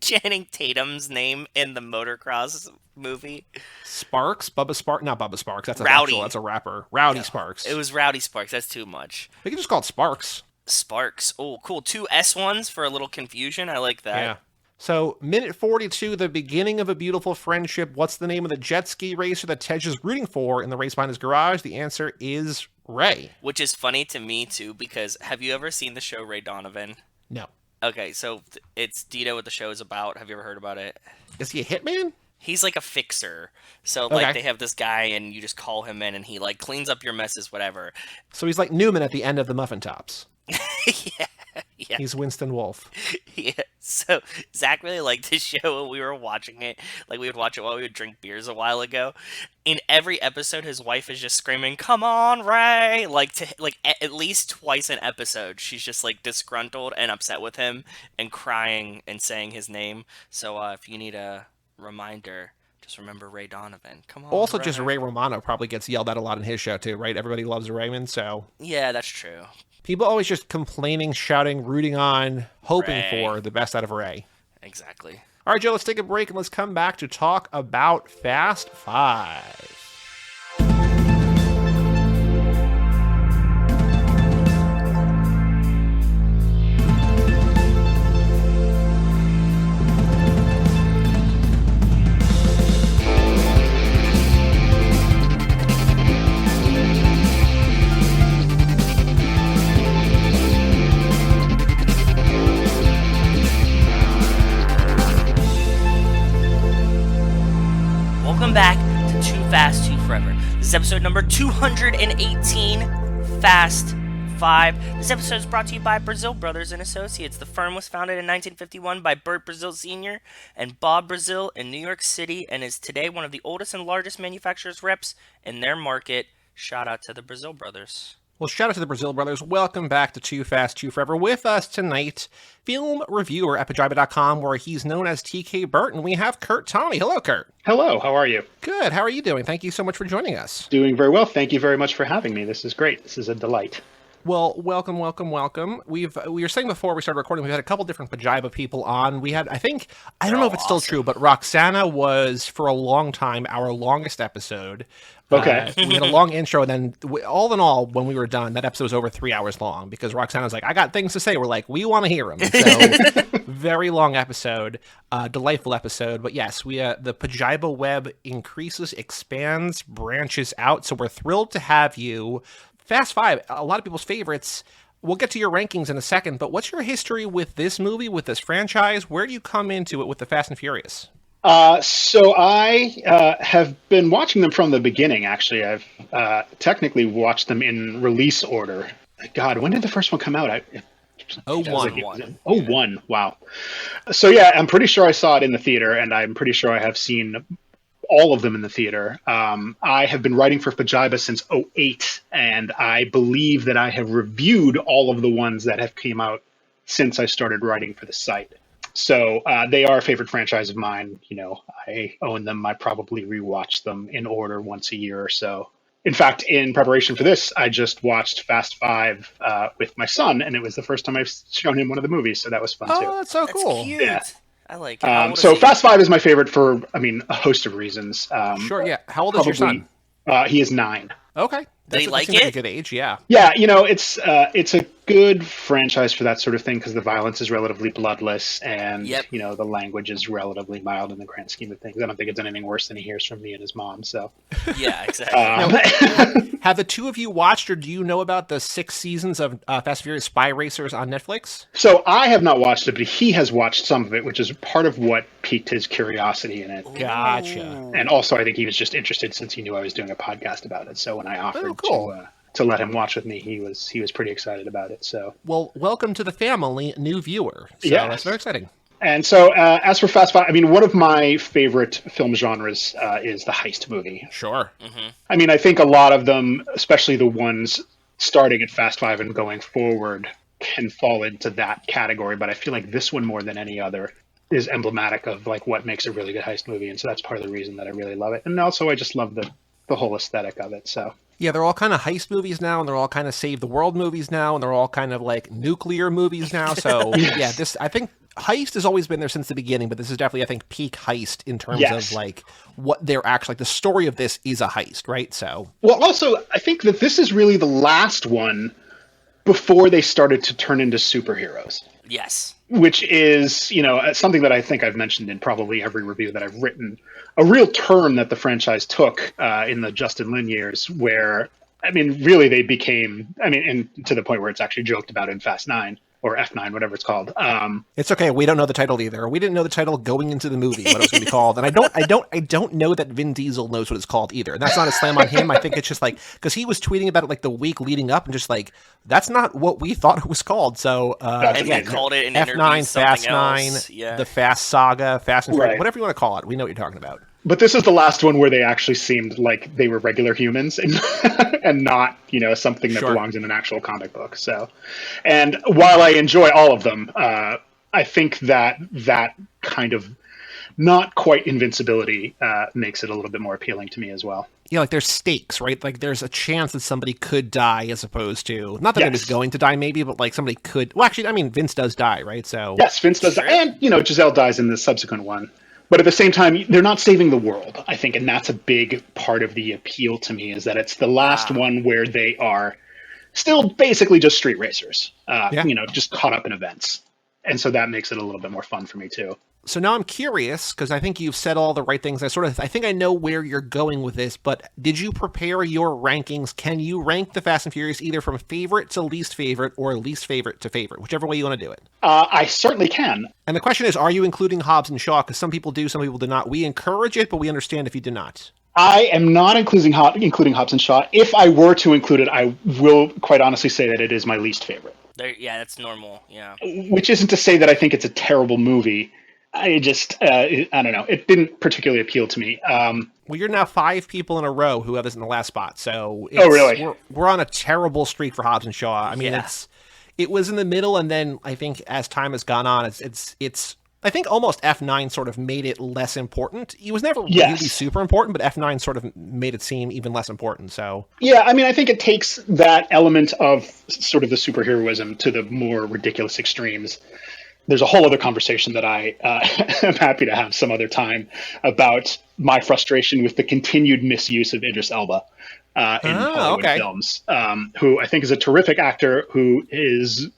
Channing Tatum's name in the motocross movie? Sparks? Not Bubba Sparks. That's a rapper. Rowdy Sparks. It was Rowdy Sparks. That's too much. We can just call it Sparks. Sparks. Oh, cool. 2 S ones for a little confusion. I like that. Yeah. So, minute 42, the beginning of a beautiful friendship. What's the name of the jet ski racer that Tej is rooting for in the race behind his garage? The answer is Ray. Which is funny to me, too, because have you ever seen the show Ray Donovan? No. Okay, so do you know what the show is about? Have you ever heard about it? Is he a hitman? He's like a fixer. So, Okay. they have this guy, and you just call him in, and he, cleans up your messes, whatever. So he's like Newman at the end of the Muffin Tops. Yeah. He's Winston Wolfe. Yeah. So Zach really liked this show when we were watching it. We would watch it while we would drink beers a while ago. In every episode, his wife is just screaming, "Come on, Ray!" At least twice an episode, she's just disgruntled and upset with him and crying and saying his name. So if you need a reminder, just remember Ray Donovan. Come on. Also, Ray. just Ray Romano probably gets yelled at a lot in his show too, right? Everybody loves Raymond, so Yeah, that's true. people always just complaining, shouting, rooting on, hoping Ray. for the best out of Ray. Exactly. All right, Joe, let's take a break and let's come back to talk about Fast Five. Welcome back to Too Fast, Too Forever. This is episode number 218, Fast 5. This episode is brought to you by Brazil Brothers and Associates. The firm was founded in 1951 by Bert Brazil Sr. and Bob Brazil in New York City and is today one of the oldest and largest manufacturers reps in their market. Shout out to the Brazil Brothers. Well, shout out to the Brazil Brothers. Welcome back to Too Fast, Too Forever. With us tonight, film reviewer at Pajiba.com, where he's known as TK Burton. We have Kurt Tommy. Hello, Kurt. Hello, how are you? Good. How are you doing? Thank you so much for joining us. Doing very well. Thank you very much for having me. This is great. This is a delight. Well, welcome. We were saying before we started recording, we've had a couple different Pajiba people on. We had, I don't know if it's still true, but Roxana was for a long time our longest episode. Okay. We had a long intro, and then all in all, when we were done, that episode was over 3 hours long because Roxana was like, I got things to say. We're like, we want to hear them. So very long episode, delightful episode. But yes, the Pajiba web increases, expands, branches out. So we're thrilled to have you. Fast Five, a lot of people's favorites. We'll get to your rankings in a second, but what's your history with this movie, with this franchise? Where do you come into it with the Fast and Furious? So I have been watching them from the beginning, actually. I've technically watched them in release order. God, when did the first one come out? 01. Wow. So yeah, I'm pretty sure I saw it in the theater, and I'm pretty sure I have seen all of them in the theater. I have been writing for Pajiba since 2008, and I believe that I have reviewed all of the ones that have came out since I started writing for the site. So they are a favorite franchise of mine. You know, I own them. I probably rewatch them in order once a year or so. In fact, in preparation for this, I just watched Fast Five with my son, and it was the first time I've shown him one of the movies, so that was fun too. Oh, that's so cool. That's cute. Yeah. I like it. So Fast Five is my favorite for, a host of reasons. Sure, yeah. How old is your son? He is 9. Okay. Did he like seems it? Like a good age, yeah. Yeah, it's a good franchise for that sort of thing because the violence is relatively bloodless and, the language is relatively mild in the grand scheme of things. I don't think it's anything worse than he hears from me and his mom, so. Yeah, exactly. Have the two of you watched or do you know about the 6 seasons of Fast and Furious Spy Racers on Netflix? So I have not watched it, but he has watched some of it, which is part of what piqued his curiosity in it. Gotcha. And also I think he was just interested since he knew I was doing a podcast about it. So when I offered to let him watch with me, he was pretty excited about it. So welcome to the family, new viewer. So that's very exciting. And so as for Fast Five, one of my favorite film genres is the heist movie. Sure. Mm-hmm. I think a lot of them, especially the ones starting at Fast Five and going forward, can fall into that category. But I feel like this one more than any other is emblematic of what makes a really good heist movie. And so that's part of the reason that I really love it. And also I just love the whole aesthetic of it. So. Yeah, they're all kind of heist movies now, and they're all kind of save the world movies now, and they're all kind of like nuclear movies now. So yeah, I think heist has always been there since the beginning, but this is definitely, I think, peak heist in terms of what they're actually, the story of this is a heist, right? So. Well, also, I think that this is really the last one before they started to turn into superheroes. Yes. which is, something that I think I've mentioned in probably every review that I've written, a real turn that the franchise took in the Justin Lin years where, I mean, really they became, and to the point where it's actually joked about in Fast 9 or F9, whatever it's called. It's okay. We don't know the title either. We didn't know the title going into the movie, what it was going to be called. And I don't know that Vin Diesel knows what it's called either. And that's not a slam on him. I think it's just like, because he was tweeting about it like the week leading up and just like, that's not what we thought it was called. So, and he called it in F9, Fast 9, yeah. the Fast Saga, Fast and Furious, Right. whatever you want to call it. We know what you're talking about. But this is the last one where they actually seemed like they were regular humans and, and not, something that belongs in an actual comic book. So, and while I enjoy all of them, I think that kind of not quite invincibility makes it a little bit more appealing to me as well. Yeah, like there's stakes, right? Like there's a chance that somebody could die as opposed to, not that Yes. it was going to die maybe, but like somebody could, well actually, I mean, Vince does die, right? So Yes, Vince does that. And, Giselle dies in the subsequent one. But at the same time, they're not saving the world, I think. And that's a big part of the appeal to me, is that it's the last one where they are still basically just street racers, just caught up in events. And so that makes it a little bit more fun for me, too. So now I'm curious, because I think you've said all the right things. I think I know where you're going with this, but did you prepare your rankings? Can you rank the Fast and Furious either from favorite to least favorite or least favorite to favorite, whichever way you want to do it? I certainly can. And the question is, are you including Hobbs and Shaw? Because some people do, some people do not. We encourage it, but we understand if you do not. I am not including Hobbs and Shaw. If I were to include it, I will quite honestly say that it is my least favorite. Yeah, that's normal, yeah. Which isn't to say that I think it's a terrible movie. I just, I don't know. It didn't particularly appeal to me. Well, you're now 5 people in a row who have this in the last spot. So oh, really? We're on a terrible streak for Hobbs and Shaw. I mean, it was in the middle, and then I think as time has gone on, it's I think almost F9 sort of made it less important. It was never really super important, but F9 sort of made it seem even less important. So yeah, I mean, I think it takes that element of sort of the superheroism to the more ridiculous extremes. There's a whole other conversation that I am happy to have some other time about my frustration with the continued misuse of Idris Elba in Hollywood films, who I think is a terrific actor who is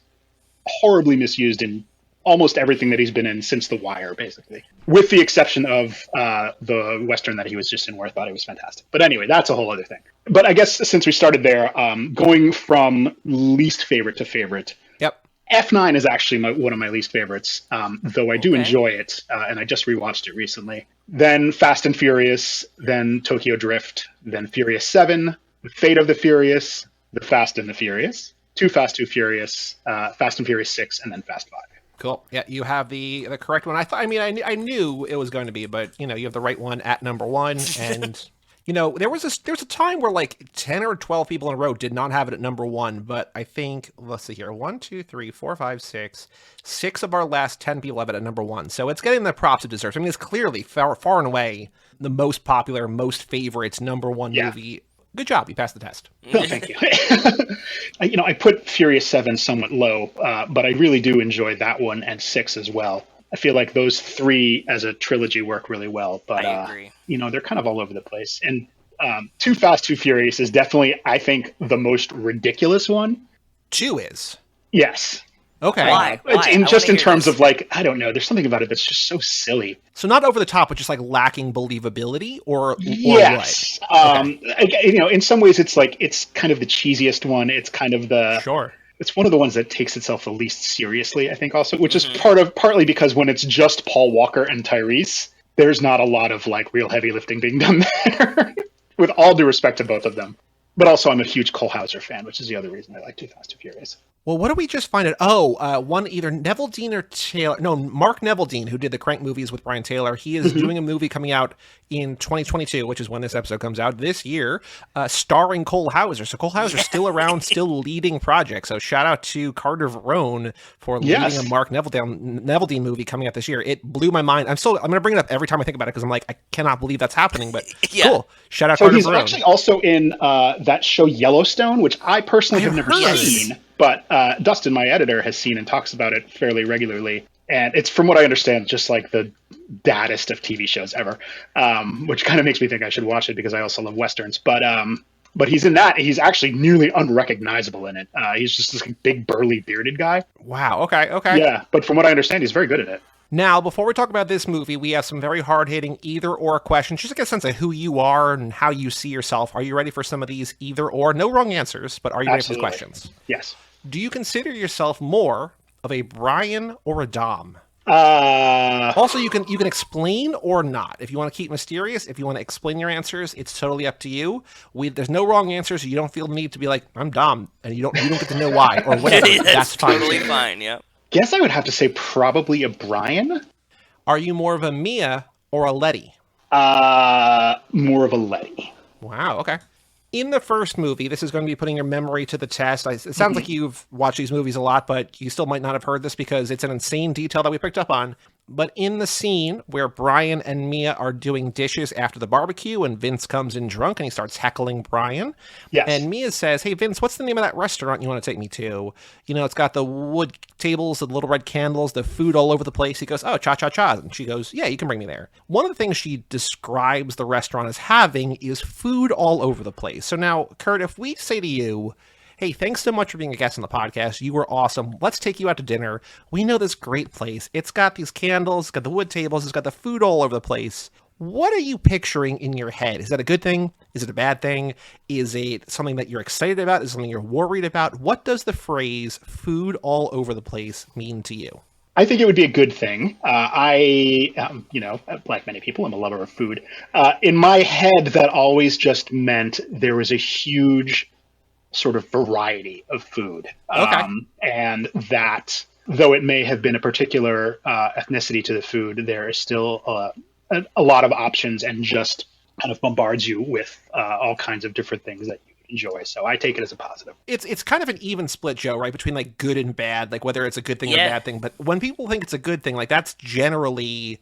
horribly misused in almost everything that he's been in since The Wire, basically, with the exception of the Western that he was just in where I thought it was fantastic. But anyway, that's a whole other thing. But I guess since we started there, going from least favorite to favorite, F9 is actually one of my least favorites, though I do enjoy it, and I just rewatched it recently. Then Fast and Furious, then Tokyo Drift, then Furious 7, Fate of the Furious, The Fast and the Furious, Too Fast, Too Furious, Fast and Furious 6, and then Fast 5. Cool. Yeah, you have the correct one. I knew it was going to be, but you have the right one at number 1, and there was a time where like 10 or 12 people in a row did not have it at number 1, but I think, let's see here, 1, 2, 3, 4, 5, 6. 6 of our last 10 people have it at number 1. So it's getting the props it deserves. I mean, it's clearly far and away the most popular, most favorites, number 1 movie. Good job. You passed the test. Oh, thank you. I put Furious 7 somewhat low, but I really do enjoy that one and 6 as well. I feel like those 3 as a trilogy work really well, but I agree. They're kind of all over the place. And Too Fast, Too Furious is definitely, I think, the most ridiculous one. 2 is? Yes. Okay. Why? In terms of like, I don't know, there's something about it that's just so silly. So not over the top, but just like lacking believability, or yes. What? Okay. In some ways, it's like it's kind of the cheesiest one. It's kind of the sure. It's one of the ones that takes itself the least seriously, I think, also, which is partly because when it's just Paul Walker and Tyrese, there's not a lot of like real heavy lifting being done there. With all due respect to both of them. But also, I'm a huge Cole Hauser fan, which is the other reason I like Too Fast, Too Furious. Well, what did we just find out? One either Neville Dean or Taylor. No, Mark Neville Dean, who did the Crank movies with Brian Taylor. He is doing a movie coming out in 2022, which is when this episode comes out this year, starring Cole Hauser. So Cole Hauser's still around, still leading projects. So shout out to Carter Verone for leading a Mark Neville Dean movie coming out this year. It blew my mind. I'm going to bring it up every time I think about it because I'm like, I cannot believe that's happening. But cool. Shout out Carter Verone. So he's actually also in that show Yellowstone, which I personally have never seen. But Dustin, my editor, has seen and talks about it fairly regularly. And it's, from what I understand, just like the daddest of TV shows ever, which kind of makes me think I should watch it because I also love Westerns. But But he's in that. He's actually nearly unrecognizable in it. He's just this big, burly, bearded guy. Wow. Okay. Yeah, but from what I understand, he's very good at it. Now, before we talk about this movie, we have some very hard-hitting either-or questions, just to get a sense of who you are and how you see yourself. Are you ready for some of these either-or? No wrong answers, but are you Absolutely. ready for the questions? Yes. Do you consider yourself more of a Brian or a Dom? Also, you can explain or not. If you want to keep mysterious, if you want to explain your answers, it's totally up to you. There's no wrong answers. So you don't feel the need to be like, I'm Dom, and you don't get to know why or whatever. That's fine. Totally fine. Yeah. Guess I would have to say probably a Brian. Are you more of a Mia or a Letty? More of a Letty. Wow. Okay. In the first movie, this is going to be putting your memory to the test. It sounds like you've watched these movies a lot, but you still might not have heard this because it's an insane detail that we picked up on. But in the scene where Brian and Mia are doing dishes after the barbecue and Vince comes in drunk and he starts heckling Brian. Yes. And Mia says, hey, Vince, what's the name of that restaurant you want to take me to? You know, it's got the wood tables, the little red candles, the food all over the place. He goes, oh, cha-cha-cha. And she goes, yeah, you can bring me there. One of the things she describes the restaurant as having is food all over the place. So now, Kurt, if we say to you, hey, thanks so much for being a guest on the podcast. You were awesome. Let's take you out to dinner. We know this great place. It's got these candles, it's got the wood tables, it's got the food all over the place. What are you picturing in your head? Is that a good thing? Is it a bad thing? Is it something that you're excited about? Is it something you're worried about? What does the phrase food all over the place mean to you? I think it would be a good thing. Like many people, I'm a lover of food. In my head, that always just meant there was a huge sort of variety of food. Okay. And that, though it may have been a particular ethnicity to the food, there is still a lot of options and just kind of bombards you with all kinds of different things that you enjoy. So I take it as a positive. It's kind of an even split, Joe, right? Between like good and bad, like whether it's a good thing or a bad thing. But when people think it's a good thing, like that's generally,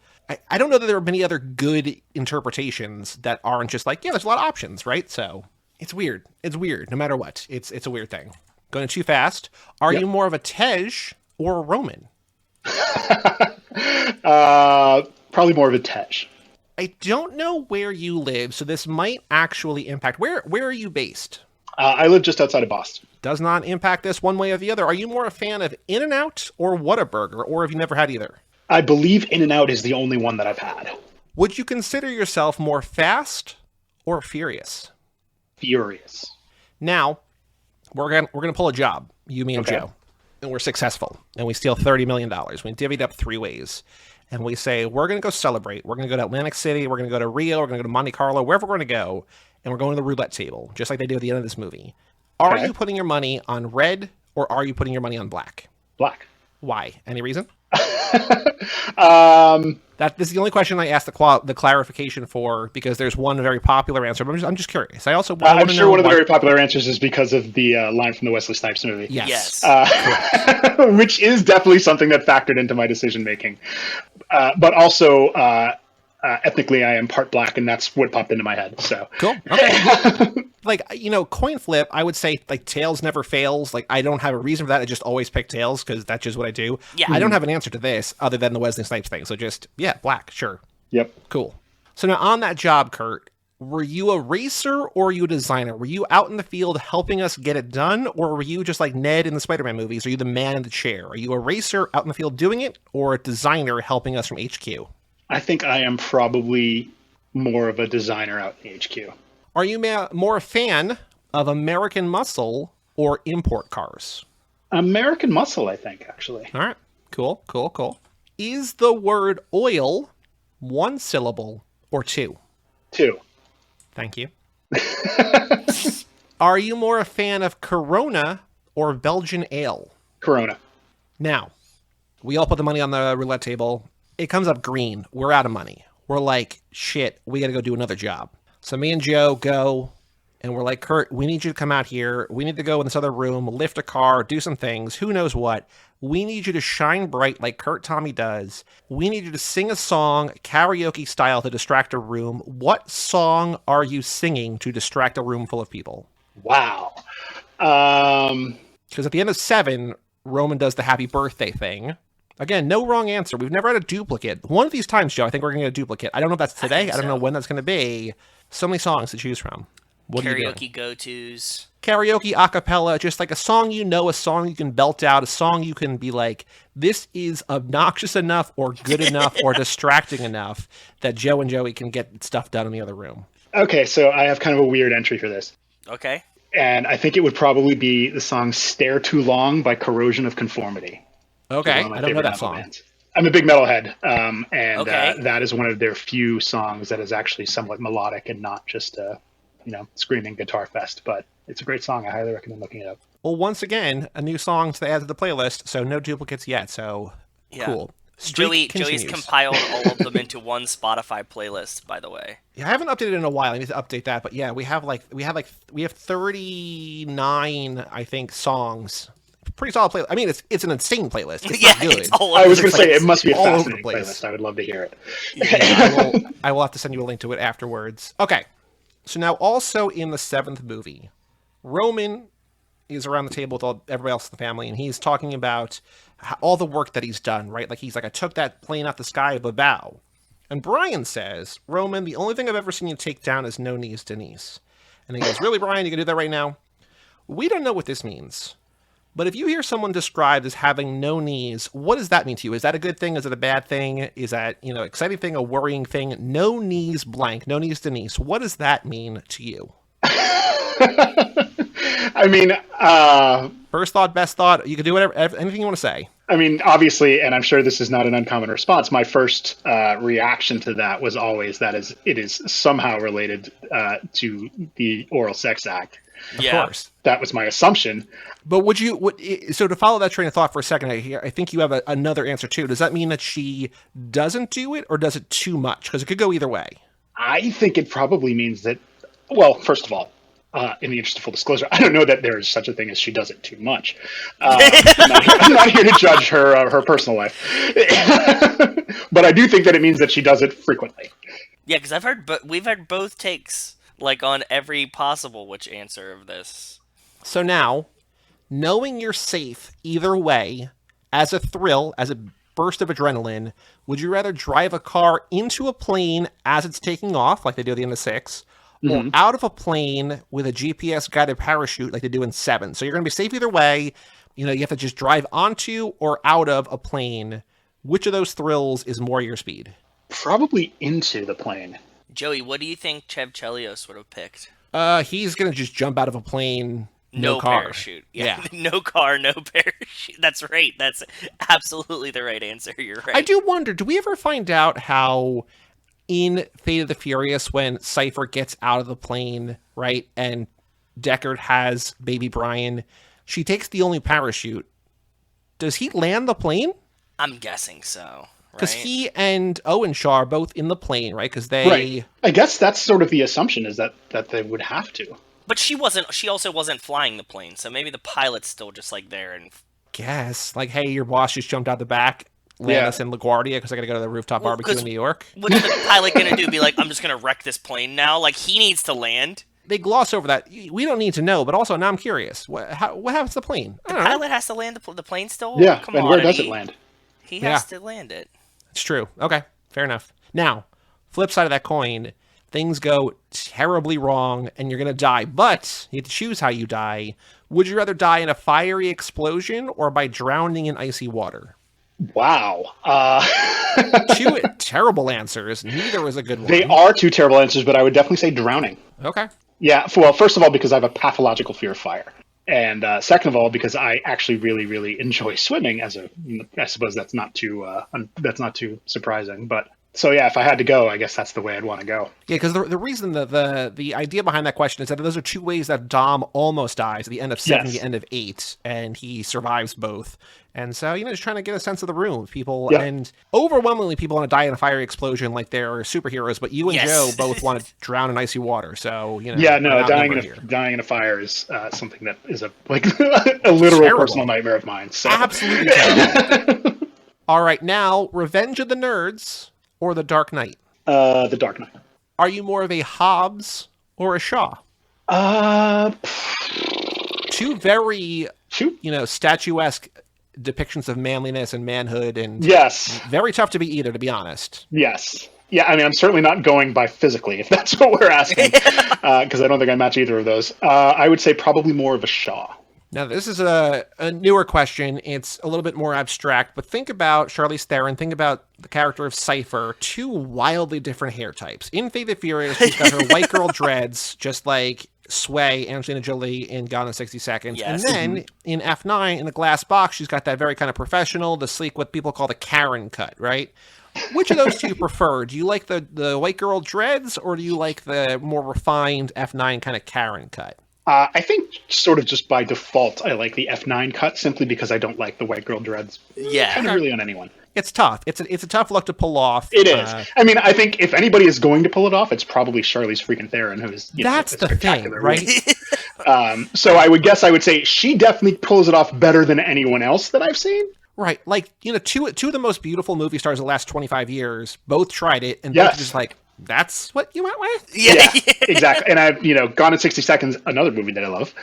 I don't know that there are many other good interpretations that aren't just like, yeah, there's a lot of options, right? So it's weird. It's weird. No matter what, it's a weird thing. Going too fast. Are you more of a Tej or a Roman? Probably more of a Tej. I don't know where you live, so this might actually impact. Where are you based? I live just outside of Boston. Does not impact this one way or the other. Are you more a fan of In-N-Out or Whataburger, or have you never had either? I believe In-N-Out is the only one that I've had. Would you consider yourself more fast or furious? Furious. Now, we're gonna pull a job, you, me, and Joe, and we're successful, and we steal $30 million. We divvied up three ways, and we say we're gonna go celebrate. We're gonna go to Atlantic City. We're gonna go to Rio. We're gonna go to Monte Carlo. Wherever we're gonna go, and we're going to the roulette table, just like they do at the end of this movie. Are you putting your money on red or are you putting your money on black? Black. Why? Any reason? This is the only question I asked the clarification for, because there's one very popular answer. But I'm just curious. I'm sure one of the very popular answers is because of the line from the Wesley Snipes movie. Yes. Which is definitely something that factored into my decision making. But also, ethnically, I am part black, and that's what popped into my head. So cool. Okay. Like, coin flip, I would say, like, tails never fails. Like, I don't have a reason for that. I just always pick tails because that's just what I do. Yeah. I don't have an answer to this other than the Wesley Snipes thing. So just, black, sure. Yep. Cool. So now on that job, Kurt, were you a racer or were you a designer? Were you out in the field helping us get it done? Or were you just like Ned in the Spider-Man movies? Are you the man in the chair? Are you a racer out in the field doing it or a designer helping us from HQ? I think I am probably more of a designer out in HQ. Are you more a fan of American Muscle or import cars? American Muscle, I think, actually. All right. Cool. Is the word oil one syllable or two? Two. Thank you. Are you more a fan of Corona or Belgian ale? Corona. Now, we all put the money on the roulette table. It comes up green. We're out of money. We're like, shit, we got to go do another job. So me and Joe go, and we're like, Kurt, we need you to come out here. We need to go in this other room, lift a car, do some things, who knows what. We need you to shine bright like Kurt Tommy does. We need you to sing a song, karaoke style, to distract a room. What song are you singing to distract a room full of people? Wow. Because at the end of 7, Roman does the happy birthday thing. Again, no wrong answer. We've never had a duplicate. One of these times, Joe, I think we're going to get a duplicate. I don't know if that's today. I don't know when that's going to be. So many songs to choose from. Karaoke go-tos. Karaoke, a cappella, just like a song you know, a song you can belt out, a song you can be like, this is obnoxious enough or good enough or distracting enough that Joe and Joey can get stuff done in the other room. Okay, so I have kind of a weird entry for this. Okay. And I think it would probably be the song Stare Too Long by Corrosion of Conformity. Okay, I don't know that song. Bands. I'm a big metalhead, and that is one of their few songs that is actually somewhat melodic and not just a screaming guitar fest. But it's a great song. I highly recommend looking it up. Well, once again, a new song to add to the playlist, so no duplicates yet, so cool. Joey's compiled all of them into one Spotify playlist, by the way. Yeah, I haven't updated in a while. I need to update that, but yeah, we have 39, I think, songs. Pretty solid playlist. I mean, it's an insane playlist. It's not good. It's all I was going to say it must be a fascinating playlist. I would love to hear it. Yeah, I will have to send you a link to it afterwards. Okay, so now also in the 7th movie, Roman is around the table with everybody else in the family, and he's talking about all the work that he's done, right? Like, he's like, I took that plane out the sky of a bow. And Brian says, Roman, the only thing I've ever seen you take down is no knees, Denise. And he goes, really, Brian, you can do that right now? We don't know what this means. But if you hear someone described as having no knees, what does that mean to you? Is that a good thing? Is it a bad thing? Is that, exciting thing, a worrying thing? No knees blank, no knees, Denise. What does that mean to you? I mean, first thought, best thought. You can do whatever, anything you want to say. I mean, obviously, and I'm sure this is not an uncommon response. My first reaction to that was always it is somehow related to the Oral Sex Act. Of course, that was my assumption. But so to follow that train of thought for a second, I think you have another answer too. Does that mean that she doesn't do it, or does it too much? Because it could go either way. I think it probably means that. Well, first of all, in the interest of full disclosure, I don't know that there is such a thing as she does it too much. I'm not here to judge her personal life, but I do think that it means that she does it frequently. Yeah, because we've heard both takes, like, on every possible which answer of this. So now, knowing you're safe either way, as a thrill, as a burst of adrenaline, would you rather drive a car into a plane as it's taking off, like they do at the end of 6, or out of a plane with a GPS-guided parachute like they do in 7? So you're going to be safe either way. You have to just drive onto or out of a plane. Which of those thrills is more your speed? Probably into the plane. Joey, what do you think Chev Chelios would have picked? He's going to just jump out of a plane, no car. Parachute. Yeah. No car, no parachute. That's right. That's absolutely the right answer. You're right. I do wonder, do we ever find out how in Fate of the Furious, when Cypher gets out of the plane, right, and Deckard has baby Brian, she takes the only parachute. Does he land the plane? I'm guessing so. Because he and Owen Shaw are both in the plane, right? Because they... Right. I guess that's sort of the assumption, is that they would have to. But she also wasn't flying the plane, so maybe the pilot's still just, like, there and... Guess. Like, hey, your boss just jumped out the back. Land us in LaGuardia because I got to go to the rooftop barbecue in New York. What's the pilot going to do? Be like, I'm just going to wreck this plane now? Like, he needs to land. They gloss over that. We don't need to know, but also now I'm curious. What happens to the plane? The pilot has to land the plane still? Yeah, and where does it land? He has to land it. It's true. Okay, fair enough. Now, flip side of that coin, things go terribly wrong and you're going to die, but you have to choose how you die. Would you rather die in a fiery explosion or by drowning in icy water? Wow. 2 terrible answers. Neither was a good one. They are 2 terrible answers, but I would definitely say drowning. Okay. Yeah, well, first of all, because I have a pathological fear of fire. And second of all, because I actually really, really enjoy swimming. I suppose that's not too surprising. But so yeah, if I had to go, I guess that's the way I'd want to go. Yeah, because the reason the idea behind that question is that those are 2 ways that Dom almost dies at the end of 7, the end of 8, and he survives both. And so, just trying to get a sense of the room. People, and overwhelmingly people want to die in a fiery explosion like they're superheroes, but you and Joe both want to drown in icy water. So, Yeah, no, dying in a fire is something that is a literal personal nightmare of mine. So. Absolutely terrible. All right, now, Revenge of the Nerds or The Dark Knight? The Dark Knight. Are you more of a Hobbs or a Shaw? 2 very, statuesque depictions of manliness and manhood, and yes, very tough to be either, to be honest. Yes, Yeah, I mean, I'm certainly not going by physically, if that's what we're asking, because I don't think I match either of those. I would say probably more of a Shaw. Now, this is a newer question. It's a little bit more abstract, but think about Charlize Theron. Think about the character of Cypher. Two wildly different hair types. In Fate the Furious, she's got her white girl dreads, just like Sway, Angelina Jolie in Gone in 60 Seconds. Yes. And then in F9, in the glass box, she's got that very kind of professional, the sleek, what people call the Karen cut, right? Which of those do you prefer? Do you like the white girl dreads, or do you like the more refined F9 kind of Karen cut? I think sort of just by default, I like the F9 cut simply because I don't like the white girl dreads. Yeah. Kind of really on anyone. It's tough. It's a tough look to pull off. It is. I mean, I think if anybody is going to pull it off, it's probably Charlize freaking Theron, who is that's the thing, right? So I would say she definitely pulls it off better than anyone else that I've seen. Right. Like, two of the most beautiful movie stars of the last 25 years both tried it, and both just like, that's what you went with? Yeah, exactly. And I've, Gone in 60 Seconds, another movie that I love.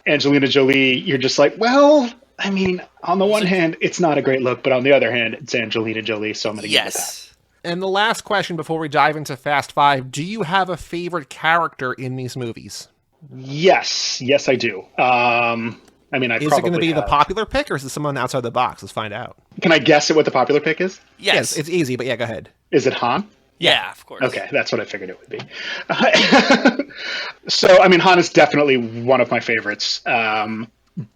Angelina Jolie, you're just like, well, I mean, on the one hand, it's not a great look, but on the other hand, it's Angelina Jolie, so I'm going to give it that. And the last question before we dive into Fast Five, do you have a favorite character in these movies? Yes, I do. I mean, is it going to be the popular pick, or is it someone outside the box? Let's find out. Can I guess at what the popular pick is? Yes, it's easy, but yeah, go ahead. Is it Han? Yeah, of course. Okay, that's what I figured it would be. So, I mean, Han is definitely one of my favorites.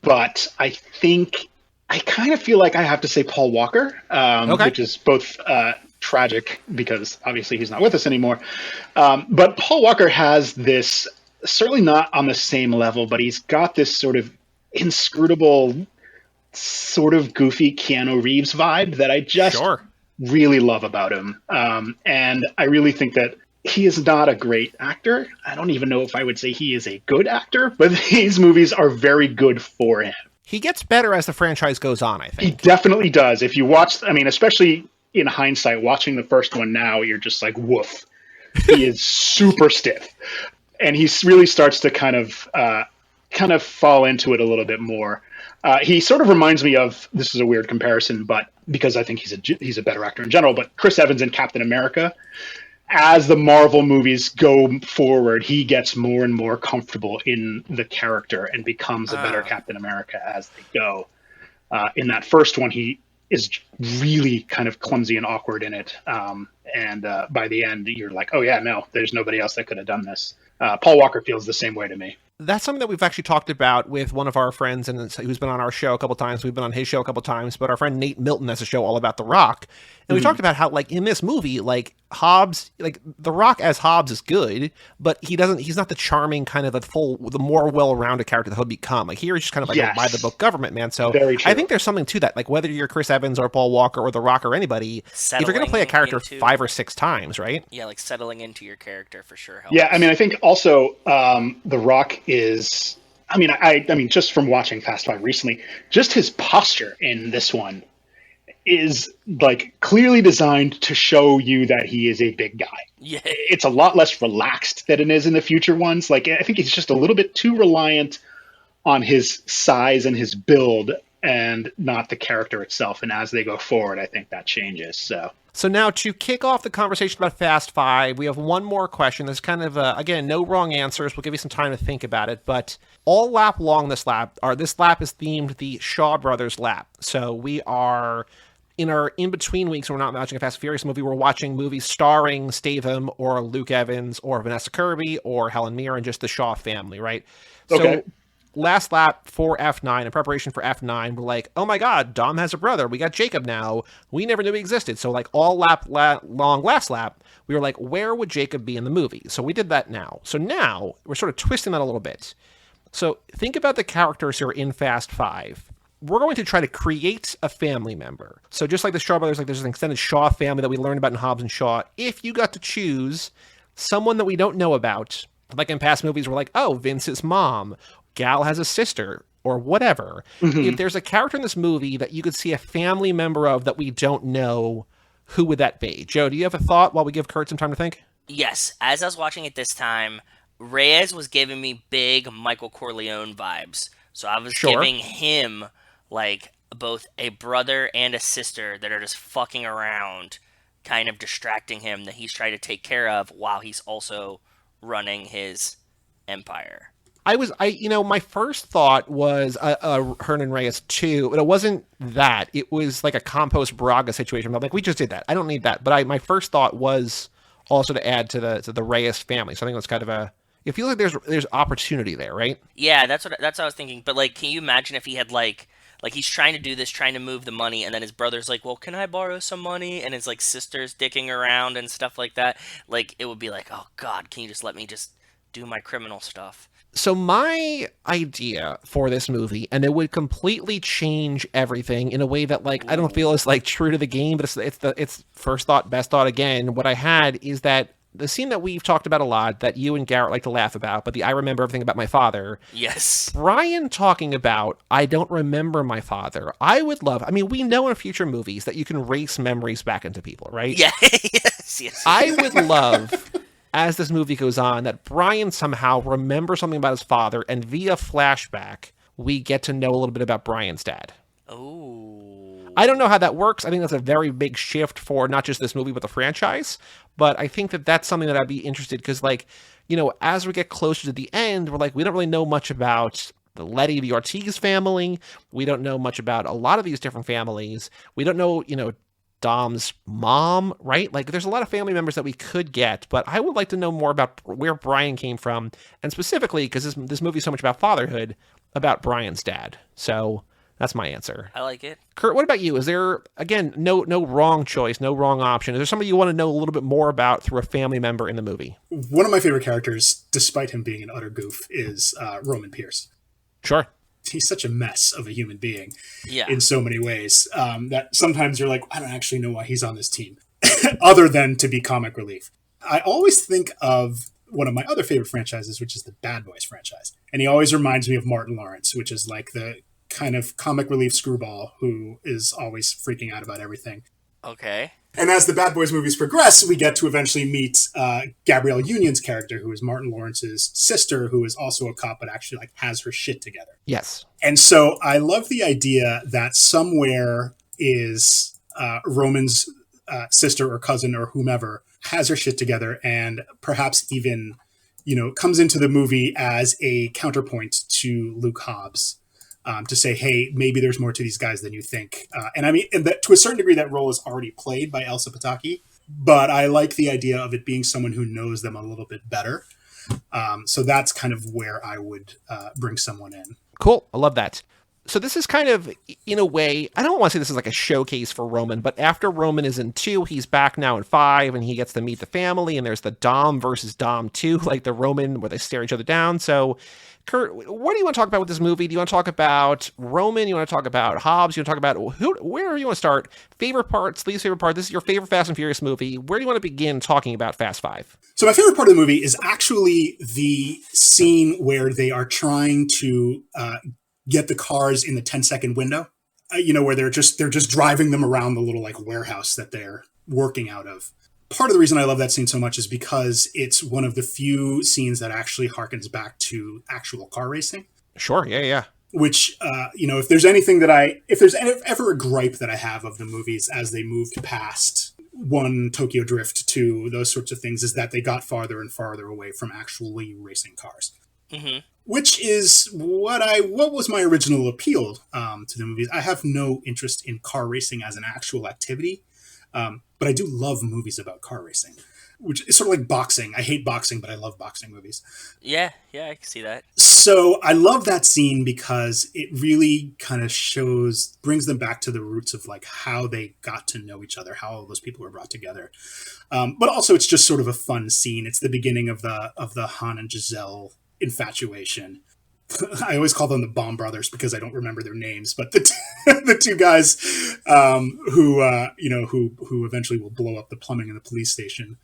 But I think I kind of feel like I have to say Paul Walker, which is both tragic because obviously he's not with us anymore. But Paul Walker has this, certainly not on the same level, but he's got this sort of inscrutable, sort of goofy Keanu Reeves vibe that I just really love about him. And I really think that he is not a great actor. I don't even know if I would say he is a good actor, but these movies are very good for him. He gets better as the franchise goes on, I think. He definitely does. If you watch, I mean, especially in hindsight, watching the first one now, you're just like, woof. He is super stiff. And he really starts to kind of fall into it a little bit more. He sort of reminds me of, this is a weird comparison, but because I think he's a better actor in general, but Chris Evans in Captain America. As the Marvel movies go forward, he gets more and more comfortable in the character and becomes a better Captain America as they go. In that first one, he is really kind of clumsy and awkward in it. And by the end, you're like, oh yeah, no, there's nobody else that could have done this. Paul Walker feels the same way to me. That's something that we've actually talked about with one of our friends and who's been on our show a couple times. We've been on his show a couple times, but our friend Nate Milton has a show all about The Rock. And we talked about how, like, in this movie, like, Hobbs, like, The Rock as Hobbs is good, but he's not the charming kind of the more well-rounded character that he'll become. Like, here he's just kind of like a by-the-book government man. So I think there's something to that. Like, whether you're Chris Evans or Paul Walker or The Rock or anybody, if you're going to play a character 5 or 6 times, right? Yeah, like, settling into your character for sure helps. Yeah, I mean, I think also The Rock is... I mean, just from watching Fast Five recently, just his posture in this one is like clearly designed to show you that he is a big guy. Yeah, it's a lot less relaxed than it is in the future ones. Like, I think he's just a little bit too reliant on his size and his build, and not the character itself. And as they go forward, I think that changes. So now to kick off the conversation about Fast Five, we have one more question. There's kind of, again, no wrong answers. We'll give you some time to think about it. But all lap long this lap is themed the Shaw Brothers lap. So we are in our in-between weeks, we're not watching a Fast and Furious movie. We're watching movies starring Statham or Luke Evans or Vanessa Kirby or Helen Mirren, just the Shaw family, right? Okay. So last lap for F9, in preparation for F9, we're like, oh my God, Dom has a brother. We got Jacob now. We never knew he existed. So like all long last lap, we were like, where would Jacob be in the movie? So we did that now. So now we're sort of twisting that a little bit. So think about the characters who are in Fast Five. We're going to try to create a family member. So just like the Shaw Brothers, like there's an extended Shaw family that we learned about in Hobbs and Shaw. If you got to choose someone that we don't know about, like in past movies, we're like, oh, Vince's mom, Gal has a sister, or whatever. If there's a character in this movie that you could see a family member of that we don't know, who would that be? Joe, do you have a thought while we give Kurt some time to think? Yes. As I was watching it this time, Reyes was giving me big Michael Corleone vibes. So I was giving him, like, both a brother and a sister that are just fucking around kind of distracting him that he's trying to take care of while he's also running his empire. My first thought was Hernan Reyes 2, but it wasn't that. It was like a Campos Braga situation. I'm like, we just did that. I don't need that. But my first thought was also to add to the Reyes family. So I think that's kind of it feels like there's opportunity there, right? Yeah, that's what I was thinking. But like, can you imagine if he had like he's trying to do this, trying to move the money, and then his brother's like, well, can I borrow some money? And his like sister's dicking around and stuff like that. Like, it would be like, oh God, can you just let me just do my criminal stuff? So my idea for this movie, and it would completely change everything in a way that, like, I don't feel is like true to the game, but it's first thought, best thought again. What I had is that the scene that we've talked about a lot, that you and Garrett like to laugh about, but I remember everything about my father. Yes. Brian talking about, I don't remember my father. I would love, we know in future movies that you can race memories back into people, right? Yeah. yes. I would love, as this movie goes on, that Brian somehow remembers something about his father, and via flashback, we get to know a little bit about Brian's dad. Oh. I don't know how that works. I think that's a very big shift for not just this movie, but the franchise. But I think that that's something that I'd be interested, because, like, as we get closer to the end, we're like, we don't really know much about the Letty, the Ortiz family. We don't know much about a lot of these different families. We don't know, Dom's mom, right? Like, there's a lot of family members that we could get, but I would like to know more about where Brian came from, and specifically, because this movie is so much about fatherhood, about Brian's dad. So that's my answer. I like it. Kurt, what about you? Is there, again, no wrong choice, no wrong option? Is there somebody you want to know a little bit more about through a family member in the movie? One of my favorite characters, despite him being an utter goof, is Roman Pierce. Sure. He's such a mess of a human being in so many ways that sometimes you're like, I don't actually know why he's on this team, other than to be comic relief. I always think of one of my other favorite franchises, which is the Bad Boys franchise. And he always reminds me of Martin Lawrence, which is like the kind of comic relief screwball who is always freaking out about everything. Okay. And as the Bad Boys movies progress, we get to eventually meet Gabrielle Union's character, who is Martin Lawrence's sister, who is also a cop, but actually like has her shit together. Yes. And so I love the idea that somewhere is Roman's sister or cousin or whomever has her shit together, and perhaps even, comes into the movie as a counterpoint to Luke Hobbs. To say, hey, maybe there's more to these guys than you think. And that, to a certain degree, that role is already played by Elsa Pataky, but I like the idea of it being someone who knows them a little bit better. So that's kind of where I would bring someone in. Cool. I love that. So this is kind of, in a way, I don't want to say this is like a showcase for Roman, but after Roman is in 2, he's back now in 5, and he gets to meet the family, and there's the Dom versus Dom 2, like the Roman where they stare each other down. So Kurt, what do you want to talk about with this movie? Do you want to talk about Roman? You want to talk about Hobbs? You want to talk about where do you want to start? Favorite parts, least favorite part? This is your favorite Fast and Furious movie. Where do you want to begin talking about Fast 5? So my favorite part of the movie is actually the scene where they are trying to get the cars in the 10-second window. Where they're just driving them around the little like warehouse that they're working out of. Part of the reason I love that scene so much is because it's one of the few scenes that actually harkens back to actual car racing. Sure, yeah. Which, if there's anything if there's ever a gripe that I have of the movies as they moved past 1 Tokyo Drift 2, those sorts of things, is that they got farther and farther away from actually racing cars. Mm-hmm. Which is what was my original appeal to the movies. I have no interest in car racing as an actual activity. But I do love movies about car racing, which is sort of like boxing. I hate boxing, but I love boxing movies. Yeah, I can see that. So I love that scene because it really kind of brings them back to the roots of like how they got to know each other, how all those people were brought together. But also it's just sort of a fun scene. It's the beginning of the Han and Giselle infatuation. I always call them the Bomb Brothers because I don't remember their names, but the two guys who eventually will blow up the plumbing in the police station,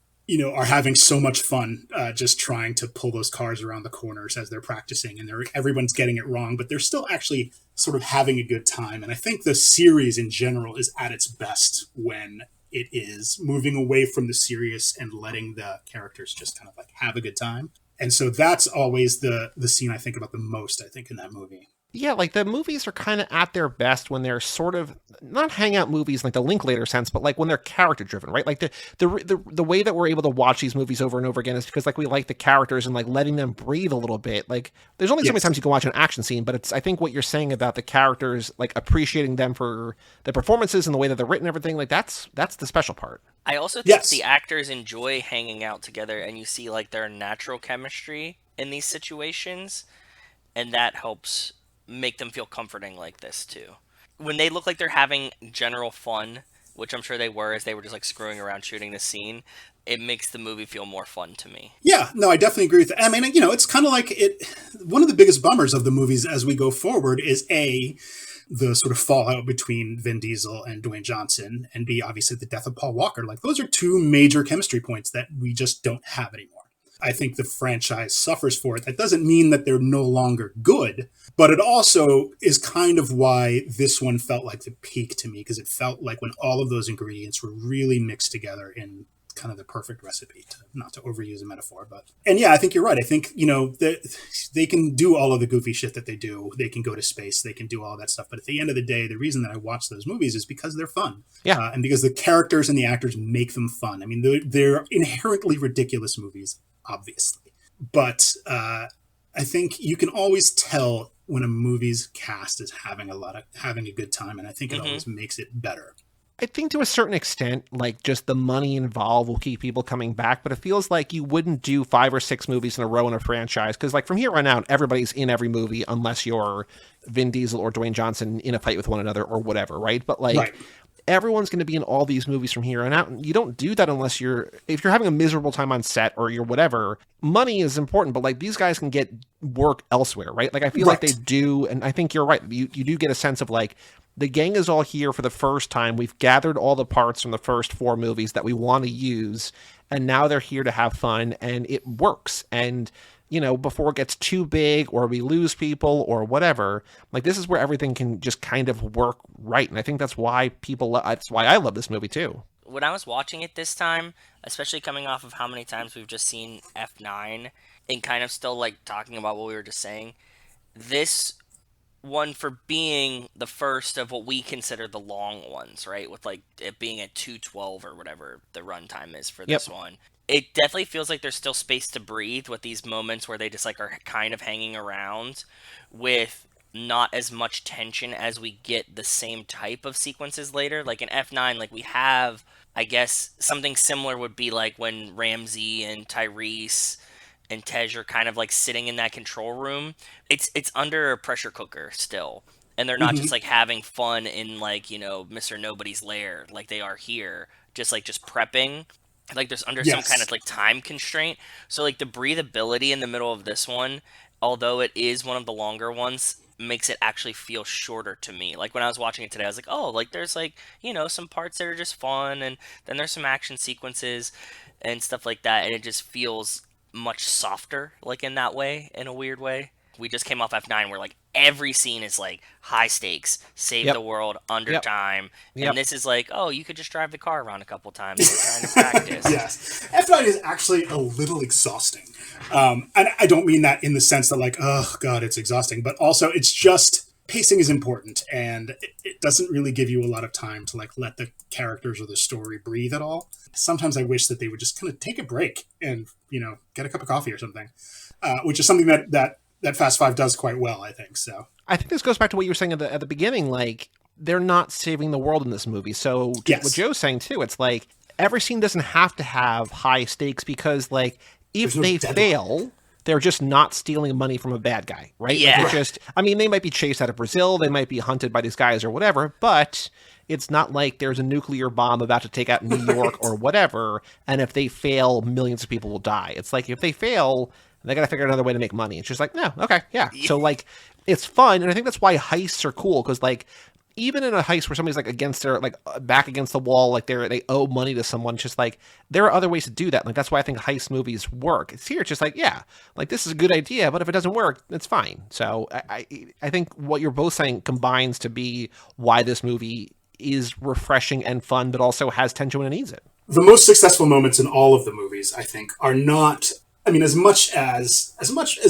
are having so much fun just trying to pull those cars around the corners as they're practicing, and everyone's getting it wrong, but they're still actually sort of having a good time. And I think the series in general is at its best when it is moving away from the serious and letting the characters just kind of like have a good time. And so that's always the scene I think about the most, I think, in that movie. Yeah, like the movies are kind of at their best when they're sort of not hangout movies like the Linklater sense, but like when they're character driven, right? Like the way that we're able to watch these movies over and over again is because like we like the characters and like letting them breathe a little bit. Like there's only so many times you can watch an action scene, but it's I think what you're saying about the characters, like appreciating them for their performances and the way that they're written and everything, like that's the special part. I also think the actors enjoy hanging out together, and you see like their natural chemistry in these situations, and that helps make them feel comforting like this too. When they look like they're having general fun, which I'm sure they were as they were just like screwing around shooting the scene, it makes the movie feel more fun to me. Yeah, no, I definitely agree with that. I mean, you know, it's kind of like one of the biggest bummers of the movies as we go forward is the sort of fallout between Vin Diesel and Dwayne Johnson, and B, obviously the death of Paul Walker. Like those are two major chemistry points that we just don't have anymore. I think the franchise suffers for it. That doesn't mean that they're no longer good, but it also is kind of why this one felt like the peak to me, because it felt like when all of those ingredients were really mixed together in kind of the perfect recipe, not to overuse a metaphor. And yeah, I think you're right. I think, you know, they can do all of the goofy shit that they do. They can go to space. They can do all that stuff. But at the end of the day, the reason that I watch those movies is because they're fun. Yeah. And because the characters and the actors make them fun. I mean, they're inherently ridiculous movies, obviously. But I think you can always tell when a movie's cast is having a good time. And I think it always makes it better. I think to a certain extent, like just the money involved will keep people coming back, but it feels like you wouldn't do 5 or 6 movies in a row in a franchise because like from here on out, everybody's in every movie unless you're Vin Diesel or Dwayne Johnson in a fight with one another or whatever, right? But like everyone's going to be in all these movies from here on out. And you don't do that unless if you're having a miserable time on set or you're whatever. Money is important, but like these guys can get work elsewhere, right? Like I feel like they do, and I think you're right. You do get a sense of like, the gang is all here for the first time. We've gathered all the parts from the first 4 movies that we want to use, and now they're here to have fun, and it works. And, you know, before it gets too big or we lose people or whatever, like this is where everything can just kind of work right. And I think that's why that's why I love this movie too. When I was watching it this time, especially coming off of how many times we've just seen F9 and kind of still like talking about what we were just saying, this one for being the first of what we consider the long ones, right? With like it being at 2:12 or whatever the runtime is for this one. It definitely feels like there's still space to breathe with these moments where they just like are kind of hanging around with not as much tension as we get the same type of sequences later. Like in F9, like we have, I guess something similar would be like when Ramsey and Tyrese and Tej are kind of like sitting in that control room. It's under a pressure cooker still. And they're not just like having fun in like, you know, Mr. Nobody's lair like they are here. Just prepping. Like there's under some kind of like time constraint. So like the breathability in the middle of this one, although it is one of the longer ones, makes it actually feel shorter to me. Like when I was watching it today, I was like, oh, like there's like, you know, some parts that are just fun. And then there's some action sequences and stuff like that. And it just feels much softer, like in that way, in a weird way. We just came off F9 where like every scene is like high stakes, save the world under time, and this is like, oh, you could just drive the car around a couple times. We're trying to practice. Yes, F9 is actually a little exhausting, and I don't mean that in the sense that like, oh god, it's exhausting, but also it's just pacing is important, and it doesn't really give you a lot of time to like let the characters or the story breathe at all. Sometimes I wish that they would just kind of take a break and, you know, get a cup of coffee or something, which is something that Fast Five does quite well, I think. So I think this goes back to what you were saying at the beginning. Like they're not saving the world in this movie. So what Joe's saying too, it's like every scene doesn't have to have high stakes because like if they fail, they're just not stealing money from a bad guy, right? Yeah. Like I mean, they might be chased out of Brazil, they might be hunted by these guys or whatever, but it's not like there's a nuclear bomb about to take out New York or whatever, and if they fail, millions of people will die. It's like if they fail, they got to figure out another way to make money. It's just like, no, okay, yeah. So like, it's fun, and I think that's why heists are cool, because like, even in a heist where somebody's like against their like back against the wall, like they owe money to someone, it's just like there are other ways to do that. Like that's why I think heist movies work. It's here, it's just like, yeah, like this is a good idea, but if it doesn't work, it's fine. So I think what you're both saying combines to be why this movie is refreshing and fun, but also has tension when it needs it. The most successful moments in all of the movies, I think, are not. I mean, as much as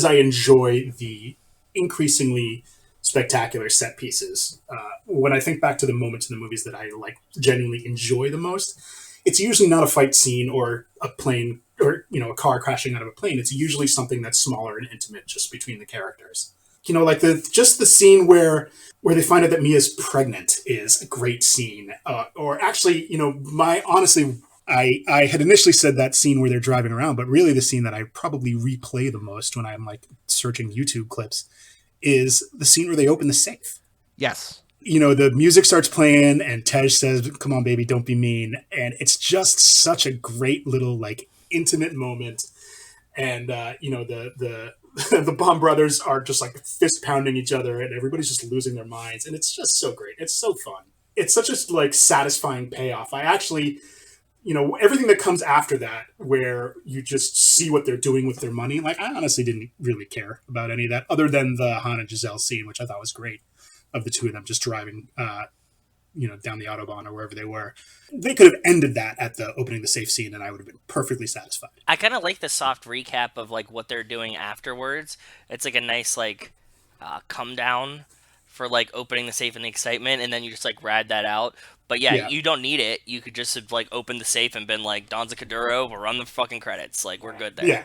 I enjoy the increasingly spectacular set pieces. When I think back to the moments in the movies that I like genuinely enjoy the most, it's usually not a fight scene or a plane or, you know, a car crashing out of a plane. It's usually something that's smaller and intimate just between the characters. You know, like the scene where they find out that Mia's pregnant is a great scene. Or actually, you know, I had initially said that scene where they're driving around, but really the scene that I probably replay the most when I'm like searching YouTube clips is the scene where they open the safe. Yes. You know, the music starts playing and Tej says, "Come on, baby, don't be mean." And it's just such a great little like intimate moment. And, you know, the the Baum brothers are just like fist pounding each other and everybody's just losing their minds. And it's just so great. It's so fun. It's such a like satisfying payoff. I actually, you know, everything that comes after that, where you just see what they're doing with their money. Like, I honestly didn't really care about any of that other than the Han and Giselle scene, which I thought was great, of the two of them just driving, you know, down the Autobahn or wherever they were. They could have ended that at the opening the safe scene and I would have been perfectly satisfied. I kind of like the soft recap of like what they're doing afterwards. It's like a nice like come down for like opening the safe and the excitement, and then you just like ride that out. But yeah, you don't need it. You could just have like opened the safe and been like, Donza Kuduro, we'll run the fucking credits. Like, we're good there. Yeah.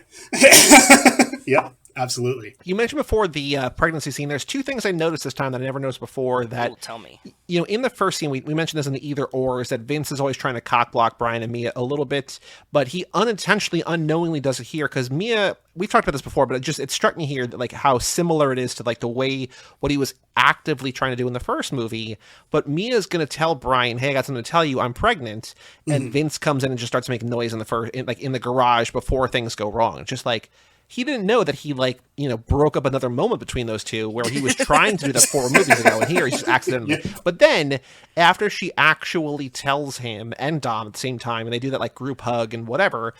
Yeah, absolutely. You mentioned before the pregnancy scene. There's two things I noticed this time that I never noticed before. That tell me. You know, in the first scene, we mentioned this in the either or, is that Vince is always trying to cockblock Brian and Mia a little bit, but he unintentionally, unknowingly does it here because Mia. We've talked about this before, but it struck me here that like how similar it is to like the way what he was actively trying to do in the first movie. But Mia's going to tell Brian, "Hey, I got something to tell you. I'm pregnant," and Vince comes in and just starts making noise in the garage before things go wrong. It's just like. He didn't know that he, like, you know, broke up another moment between those two where he was trying to do that 4 movies ago, and here he's just accidentally. Yeah. But then, after she actually tells him and Dom at the same time, and they do that, like, group hug and whatever,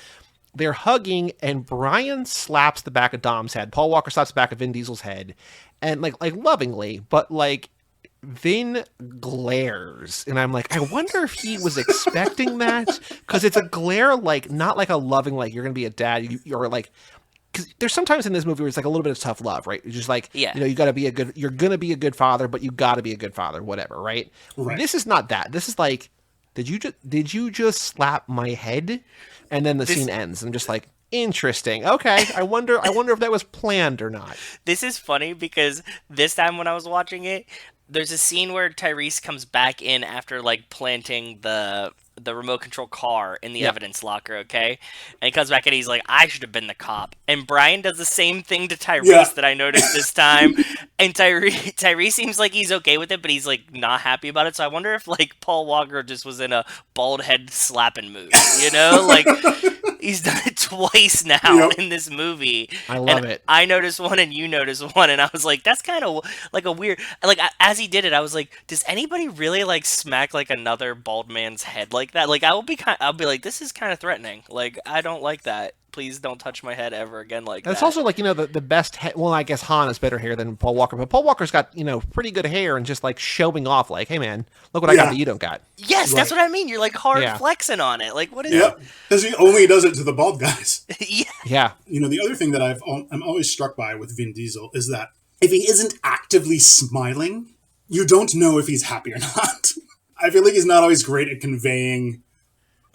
they're hugging, and Brian slaps the back of Dom's head. Paul Walker slaps the back of Vin Diesel's head, and, like lovingly, but, like, Vin glares, and I'm like, I wonder if he was expecting that, because it's a glare, like, not like a loving, like, you're going to be a dad, you're like... Because there's sometimes in this movie where it's like a little bit of tough love, right? It's just like, you know, you're going to be a good father, but you got to be a good father, whatever, right? This is not that. This is like, did you just slap my head? And then the scene ends. And I'm just like, interesting. Okay. I wonder if that was planned or not. This is funny because this time when I was watching it, there's a scene where Tyrese comes back in after like planting the remote control car in the evidence locker, okay? And he comes back and he's like, I should have been the cop. And Brian does the same thing to Tyrese that I noticed this time. And Tyrese seems like he's okay with it, but he's like not happy about it. So I wonder if like Paul Walker just was in a bald head slapping mood, you know? Like he's done it twice now in this movie. I love it. I noticed one and you noticed one, and I was like, that's kind of like a weird, like as he did it, I was like, does anybody really like smack like another bald man's head like that? Like I'll be like, this is kind of threatening. Like I don't like that. Please don't touch my head ever again like that. It's also like, you know, the best well, I guess Han has better hair than Paul Walker, but Paul Walker's got, you know, pretty good hair and just like showing off like, hey man, look what I got that you don't got. Yes, that's what I mean. You're like hard flexing on it. Like what is it? Because he only does it to the bald guys. Yeah. You know, the other thing that I'm always struck by with Vin Diesel is that if he isn't actively smiling, you don't know if he's happy or not. I feel like he's not always great at conveying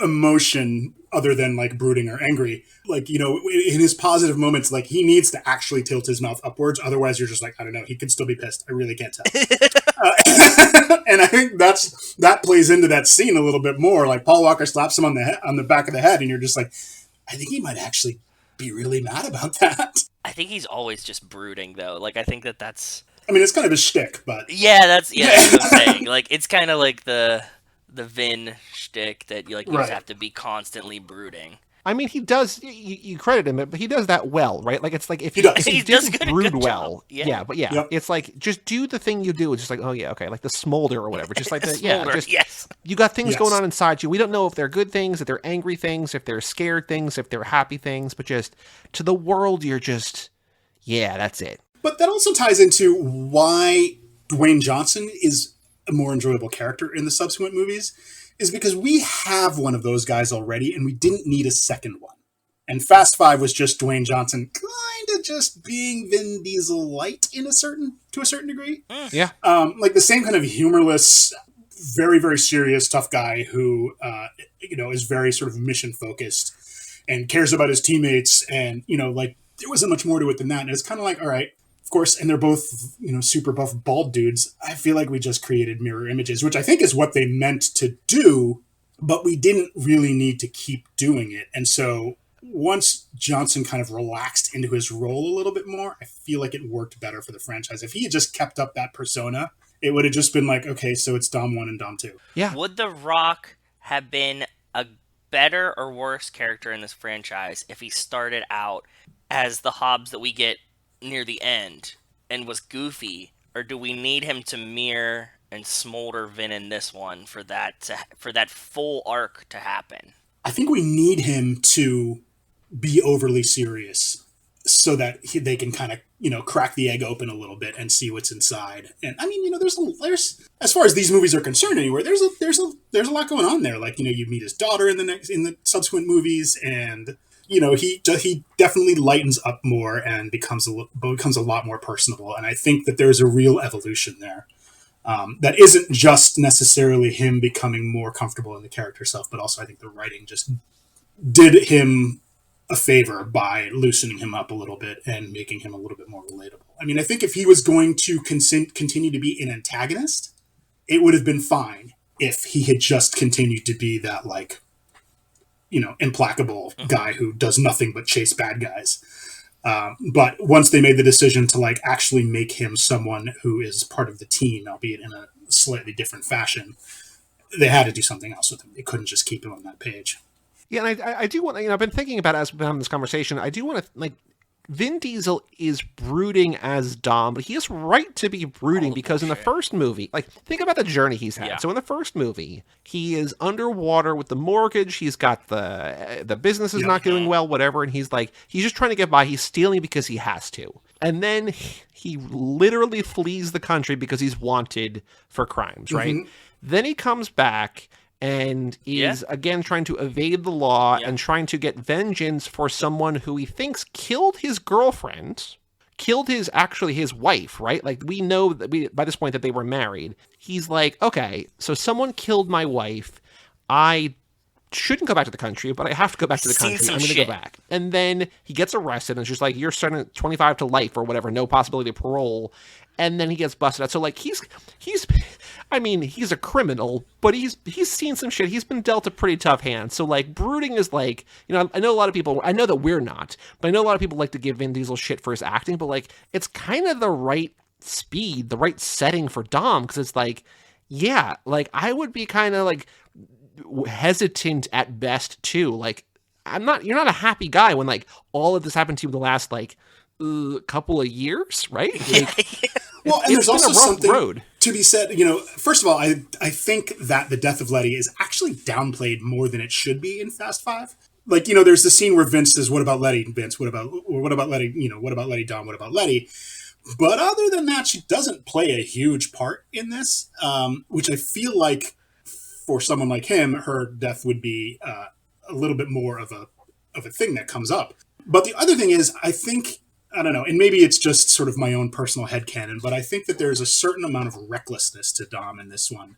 emotion other than like brooding or angry. Like, you know, in his positive moments, like he needs to actually tilt his mouth upwards. Otherwise you're just like, I don't know, he could still be pissed. I really can't tell. And I think that plays into that scene a little bit more. Like Paul Walker slaps him on the back of the head and you're just like, I think he might actually be really mad about that. I think he's always just brooding though. Like I think that's I mean, it's kind of a shtick, but that's what I'm saying. Like it's kind of like the Vin shtick that you just have to be constantly brooding. I mean, he does. You credit him, but he does that well, right? Like it's like if he didn't brood well, it's like just do the thing you do. It's just like, oh yeah, okay, like the smolder or whatever. Just like you got things going on inside you. We don't know if they're good things, if they're angry things, if they're scared things, if they're happy things, but just to the world, you're just that's it. But that also ties into why Dwayne Johnson is a more enjoyable character in the subsequent movies, is because we have one of those guys already and we didn't need a second one. And Fast 5 was just Dwayne Johnson kind of just being Vin Diesel light to a certain degree. Yeah. Like the same kind of humorless, very, very serious, tough guy who, is very sort of mission focused and cares about his teammates. And, like there wasn't much more to it than that. And it's kind of like, all right, of course, and they're both, super buff, bald dudes. I feel like we just created mirror images, which I think is what they meant to do, but we didn't really need to keep doing it. And so once Johnson kind of relaxed into his role a little bit more, I feel like it worked better for the franchise. If he had just kept up that persona, it would have just been like, okay, so it's Dom 1 and Dom 2. Yeah. Would The Rock have been a better or worse character in this franchise if he started out as the Hobbs that we get near the end and was goofy, or do we need him to mirror and smolder Vin in this one for that full arc to happen? I think we need him to be overly serious so that they can kind of, crack the egg open a little bit and see what's inside. And I mean, there's as far as these movies are concerned anyway, there's a lot going on there. Like, you meet his daughter in the subsequent movies, and he definitely lightens up more and becomes a lot more personable. And I think that there's a real evolution there. That isn't just necessarily him becoming more comfortable in the character self, but also I think the writing just did him a favor by loosening him up a little bit and making him a little bit more relatable. I mean, I think if he was going to continue to be an antagonist, it would have been fine if he had just continued to be that, like, implacable guy who does nothing but chase bad guys. But once they made the decision to, like, actually make him someone who is part of the team, albeit in a slightly different fashion, they had to do something else with him. They couldn't just keep him on that page. Yeah, and I do want, I've been thinking about it as we've been having this conversation. I do want to, like, Vin Diesel is brooding as Dom, but he is right to be brooding because in the first movie, like, think about the journey he's had. Yeah. So in the first movie, he is underwater with the mortgage. He's got the business is not doing well, whatever. And he's like, he's just trying to get by. He's stealing because he has to. And then he literally flees the country because he's wanted for crimes, right? Mm-hmm. Then he comes back and is again trying to evade the law and trying to get vengeance for someone who he thinks killed his girlfriend, killed his wife, right? Like, we know that by this point that they were married. He's like, okay, so someone killed my wife. I shouldn't go back to the country, but I have to go back to the country. I'm going to go back. And then he gets arrested and it's just like, you're starting at 25 to life or whatever, no possibility of parole. And then he gets busted out. So, like, he's a criminal, but he's seen some shit. He's been dealt a pretty tough hand. So, like, brooding is like, I know a lot of people, I know that we're not, but I know a lot of people like to give Vin Diesel shit for his acting, but, like, it's kind of the right speed, the right setting for Dom, because it's like, yeah, like, I would be kind of, like, hesitant at best, too. Like, you're not a happy guy when, like, all of this happened to you in the last, like, couple of years, right? Like, well, and there's also something to be said. First of all, I think that the death of Letty is actually downplayed more than it should be in Fast Five. Like, there's the scene where Vince says, "What about Letty, Vince? What about Letty? What about Letty, Dom? What about Letty?" But other than that, she doesn't play a huge part in this, which I feel like for someone like him, her death would be a little bit more of a thing that comes up. But the other thing is, I think, I don't know, and maybe it's just sort of my own personal headcanon, but I think that there's a certain amount of recklessness to Dom in this one,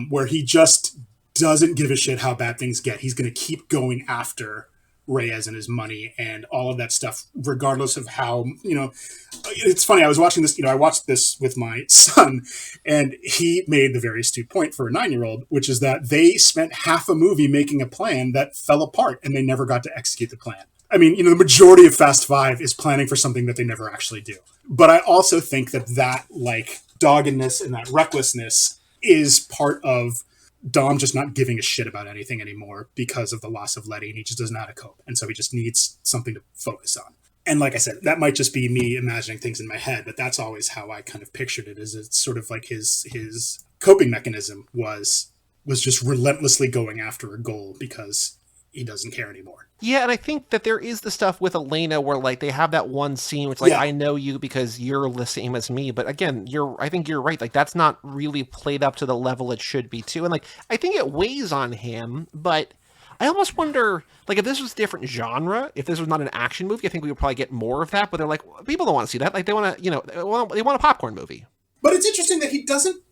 where he just doesn't give a shit how bad things get. He's going to keep going after Reyes and his money and all of that stuff, regardless of how, it's funny. I was watching this, I watched this with my son, and he made the very astute point for a 9-year-old, which is that they spent half a movie making a plan that fell apart and they never got to execute the plan. I mean, the majority of Fast Five is planning for something that they never actually do. But I also think that like doggedness and that recklessness is part of Dom just not giving a shit about anything anymore because of the loss of Letty, and he just doesn't know how to cope. And so he just needs something to focus on. And like I said, that might just be me imagining things in my head, but that's always how I kind of pictured it, is it's sort of like his coping mechanism was just relentlessly going after a goal because he doesn't care anymore. Yeah, and I think that there is the stuff with Elena where, like, they have that one scene where it's like, I know you because you're the same as me. But again, I think you're right. Like, that's not really played up to the level it should be too. And, like, I think it weighs on him, but I almost wonder, like, if this was a different genre, if this was not an action movie, I think we would probably get more of that. But they're like, people don't want to see that. Like, they want to, they want a popcorn movie. But it's interesting that he doesn't,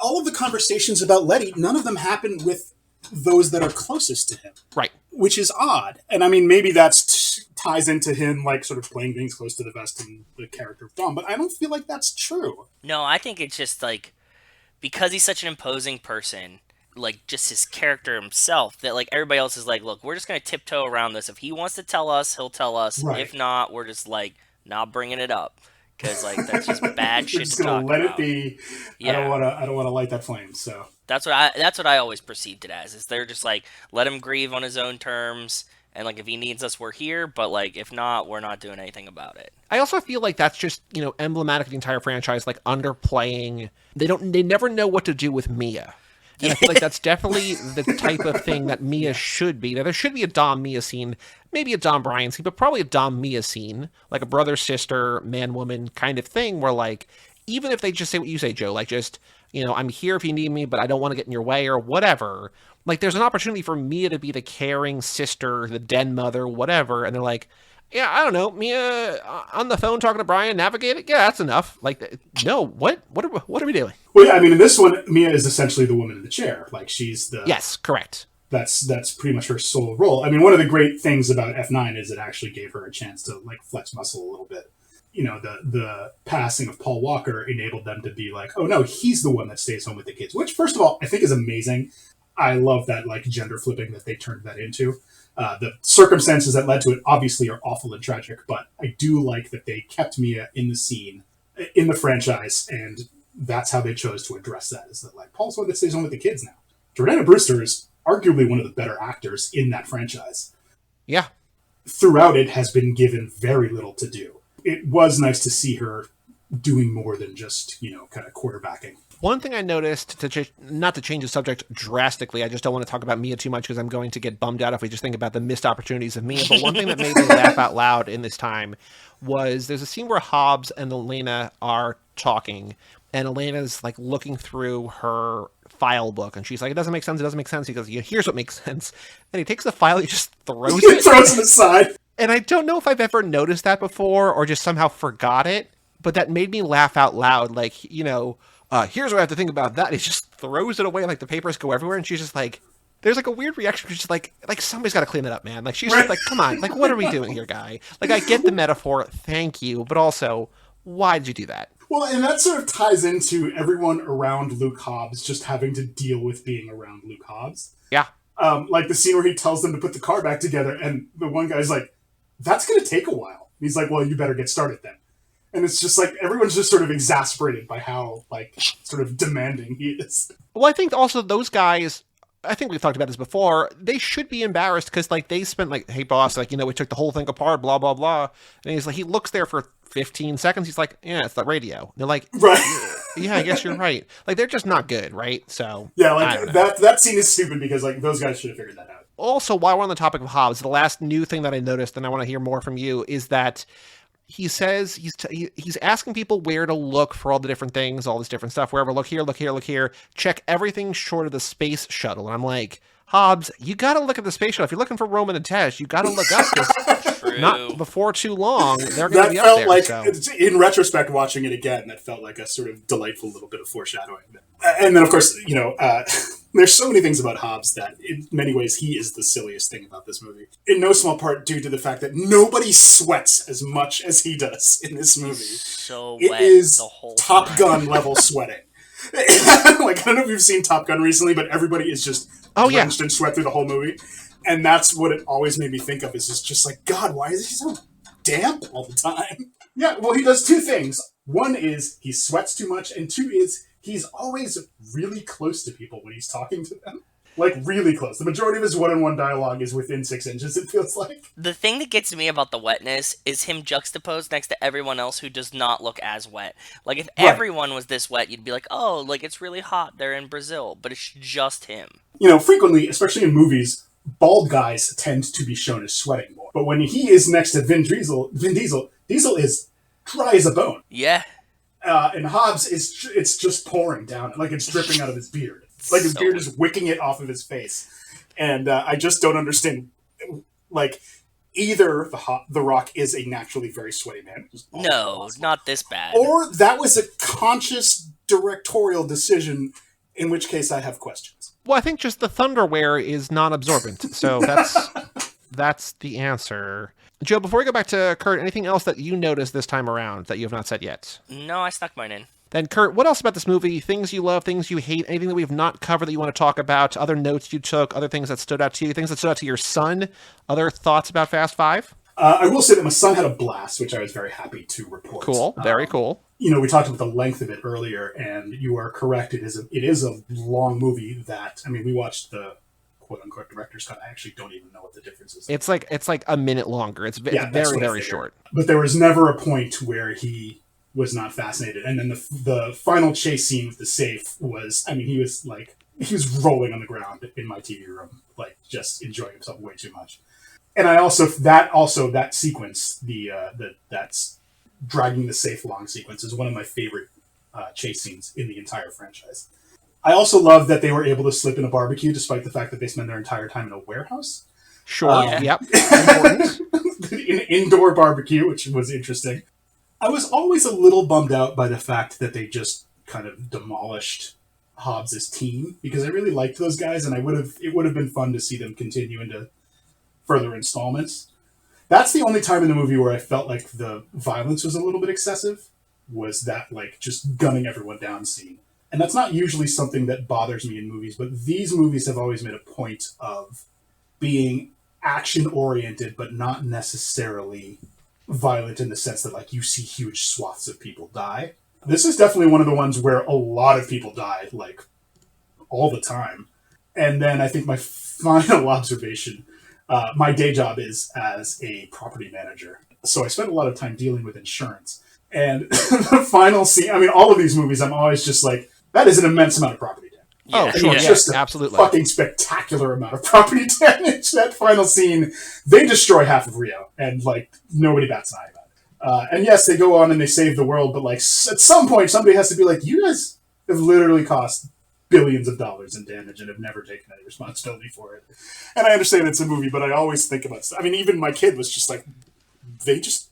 all of the conversations about Letty, none of them happen with those that are closest to him. Right. Which is odd. And I mean, maybe that's ties into him, like, sort of playing things close to the vest in the character of Dom. But I don't feel like that's true. No, I think it's just, like, because he's such an imposing person, like, just his character himself, that, like, everybody else is like, look, we're just going to tiptoe around this. If he wants to tell us, he'll tell us. Right. If not, we're just, like, not bringing it up. Because, like, that's just bad shit just to talk let about. It be. Yeah. I don't want to light that flame, so. That's what I always perceived it as, is they're just like, let him grieve on his own terms, and, like, if he needs us, we're here, but, like, if not, we're not doing anything about it. I also feel like that's just, emblematic of the entire franchise, like, underplaying. They never know what to do with Mia. And I feel like that's definitely the type of thing that Mia should be. Now, there should be a Dom-Mia scene, maybe a Dom-Brian scene, but probably a Dom-Mia scene, like a brother-sister, man-woman kind of thing, where, like, even if they just say what you say, Joe, like, just, I'm here if you need me, but I don't want to get in your way or whatever. Like, there's an opportunity for Mia to be the caring sister, the den mother, whatever, and they're like, yeah, I don't know, Mia on the phone talking to Brian, navigate it? Yeah, that's enough. Like, no, what are we doing? Well, yeah, I mean, in this one, Mia is essentially the woman in the chair. Like, she's the... Yes, correct. That's pretty much her sole role. I mean, one of the great things about F9 is it actually gave her a chance to, like, flex muscle a little bit. The passing of Paul Walker enabled them to be like, oh, no, he's the one that stays home with the kids. Which, first of all, I think is amazing. I love that, like, gender flipping that they turned that into. The circumstances that led to it obviously are awful and tragic, but I do like that they kept Mia in the scene, in the franchise, and that's how they chose to address that, is that, like, Paul's the one that stays home with the kids now. Jordana Brewster is arguably one of the better actors in that franchise. Yeah. Throughout it has been given very little to do. It was nice to see her doing more than just, kind of quarterbacking. One thing I noticed, not to change the subject drastically, I just don't want to talk about Mia too much because I'm going to get bummed out if we just think about the missed opportunities of Mia, but one thing that made me laugh out loud in this time was there's a scene where Hobbs and Elena are talking, and Elena's, like, looking through her file book, and she's like, it doesn't make sense. He goes, yeah, here's what makes sense. And he takes the file, he just throws it. Throws it aside. And I don't know if I've ever noticed that before or just somehow forgot it, but that made me laugh out loud. Like, here's what I have to think about that. He just throws it away, like the papers go everywhere, and she's just like, there's, like, a weird reaction. She's just like somebody's got to clean it up, man. Like, she's just like, come on, like, what are we doing here, guy? Like, I get the metaphor, thank you, but also, why did you do that? Well, and that sort of ties into everyone around Luke Hobbs just having to deal with being around Luke Hobbs. Yeah. Like the scene where he tells them to put the car back together, and the one guy's like, that's going to take a while. And he's like, well, you better get started then. And it's just like, everyone's just sort of exasperated by how, like, sort of demanding he is. Well, I think also those guys, I think we've talked about this before, they should be embarrassed because, like, they spent, like, hey, boss, like, we took the whole thing apart, blah, blah, blah. And he's like, he looks there for 15 seconds. He's like, yeah, it's the radio. And they're like, right. Yeah, I guess you're right. Like, they're just not good, right? So, yeah, like, that scene is stupid because, like, those guys should have figured that out. Also, while we're on the topic of Hobbs, the last new thing that I noticed, and I want to hear more from you, is that he says he's asking people where to look for all the different things, all this different stuff, wherever, look here, check everything short of the space shuttle. And I'm like, Hobbs, you got to look at the space shuttle. If you're looking for Roman and Tesh, you got to look up, because not before too long, they're going to be up there. Like, so. In retrospect, watching it again, that felt like a sort of delightful little bit of foreshadowing. And then, of course, there's so many things about Hobbs that, in many ways, he is the silliest thing about this movie. In no small part due to the fact that nobody sweats as much as he does in this movie. So it wet is the whole Top time. Gun level sweating. Like, I don't know if you've seen Top Gun recently, but everybody is just drenched in sweat through the whole movie. And that's what it always made me think of, is just like, God, why is he so damp all the time? Yeah, well, he does two things. One is he sweats too much, and two is he's always really close to people when he's talking to them. Like, really close. The majority of his one-on-one dialogue is within 6 inches, it feels like. The thing that gets me about the wetness is him juxtaposed next to everyone else who does not look as wet. Like, if everyone was this wet, you'd be like, oh, like, it's really hot, they're in Brazil. But it's just him. Frequently, especially in movies, bald guys tend to be shown as sweating more. But when he is next to Vin Diesel is dry as a bone. Yeah. And Hobbs, it's just pouring down. Like, it's dripping out of his beard. Like, his beard is wicking it off of his face. And I just don't understand, like, either the Rock is a naturally very sweaty man. No, not this bad. Or that was a conscious directorial decision, in which case I have questions. Well, I think just the thunderwear is non-absorbent, so that's the answer. Joe, before we go back to Kurt, anything else that you noticed this time around that you have not said yet? No, I stuck mine in. Then, Kurt, what else about this movie? Things you love, things you hate, anything that we have not covered that you want to talk about, other notes you took, other things that stood out to you, things that stood out to your son, other thoughts about Fast Five? I will say that my son had a blast, which I was very happy to report. Cool, very cool. You know, we talked about the length of it earlier, and you are correct. It is a long movie that, I mean, we watched the quote-unquote director's cut. I actually don't even know what the difference is. It's like a minute longer. It's very short. But there was never a point where he was not fascinated. And then the final chase scene with the safe was, I mean, he was rolling on the ground in my TV room, like just enjoying himself way too much. And that sequence, that's dragging the safe long sequence, is one of my favorite chase scenes in the entire franchise. I also love that they were able to slip in a barbecue despite the fact that they spend their entire time in a warehouse. Sure, yep. Important. An indoor barbecue, which was interesting. I was always a little bummed out by the fact that they just kind of demolished Hobbs' team, because I really liked those guys, and it would have been fun to see them continue into further installments. That's the only time in the movie where I felt like the violence was a little bit excessive, was that, like, just gunning everyone down scene. And that's not usually something that bothers me in movies, but these movies have always made a point of being action-oriented, but not necessarily violent in the sense that, like, you see huge swaths of people die. This is definitely one of the ones where a lot of people die, like, all the time. And then I think my final observation, my day job is as a property manager. So I spend a lot of time dealing with insurance. And the final scene, I mean, all of these movies, I'm always just like, that is an immense amount of property damage. Oh, sure, it's just absolutely. Fucking spectacular amount of property damage. That final scene, they destroy half of Rio, and, like, nobody bats an eye about it. And yes, they go on and they save the world, but, like, at some point, somebody has to be like, you guys have literally cost billions of dollars in damage and have never taken any responsibility for it. And I understand it's a movie, but I always think about, I mean, even my kid was just like, they just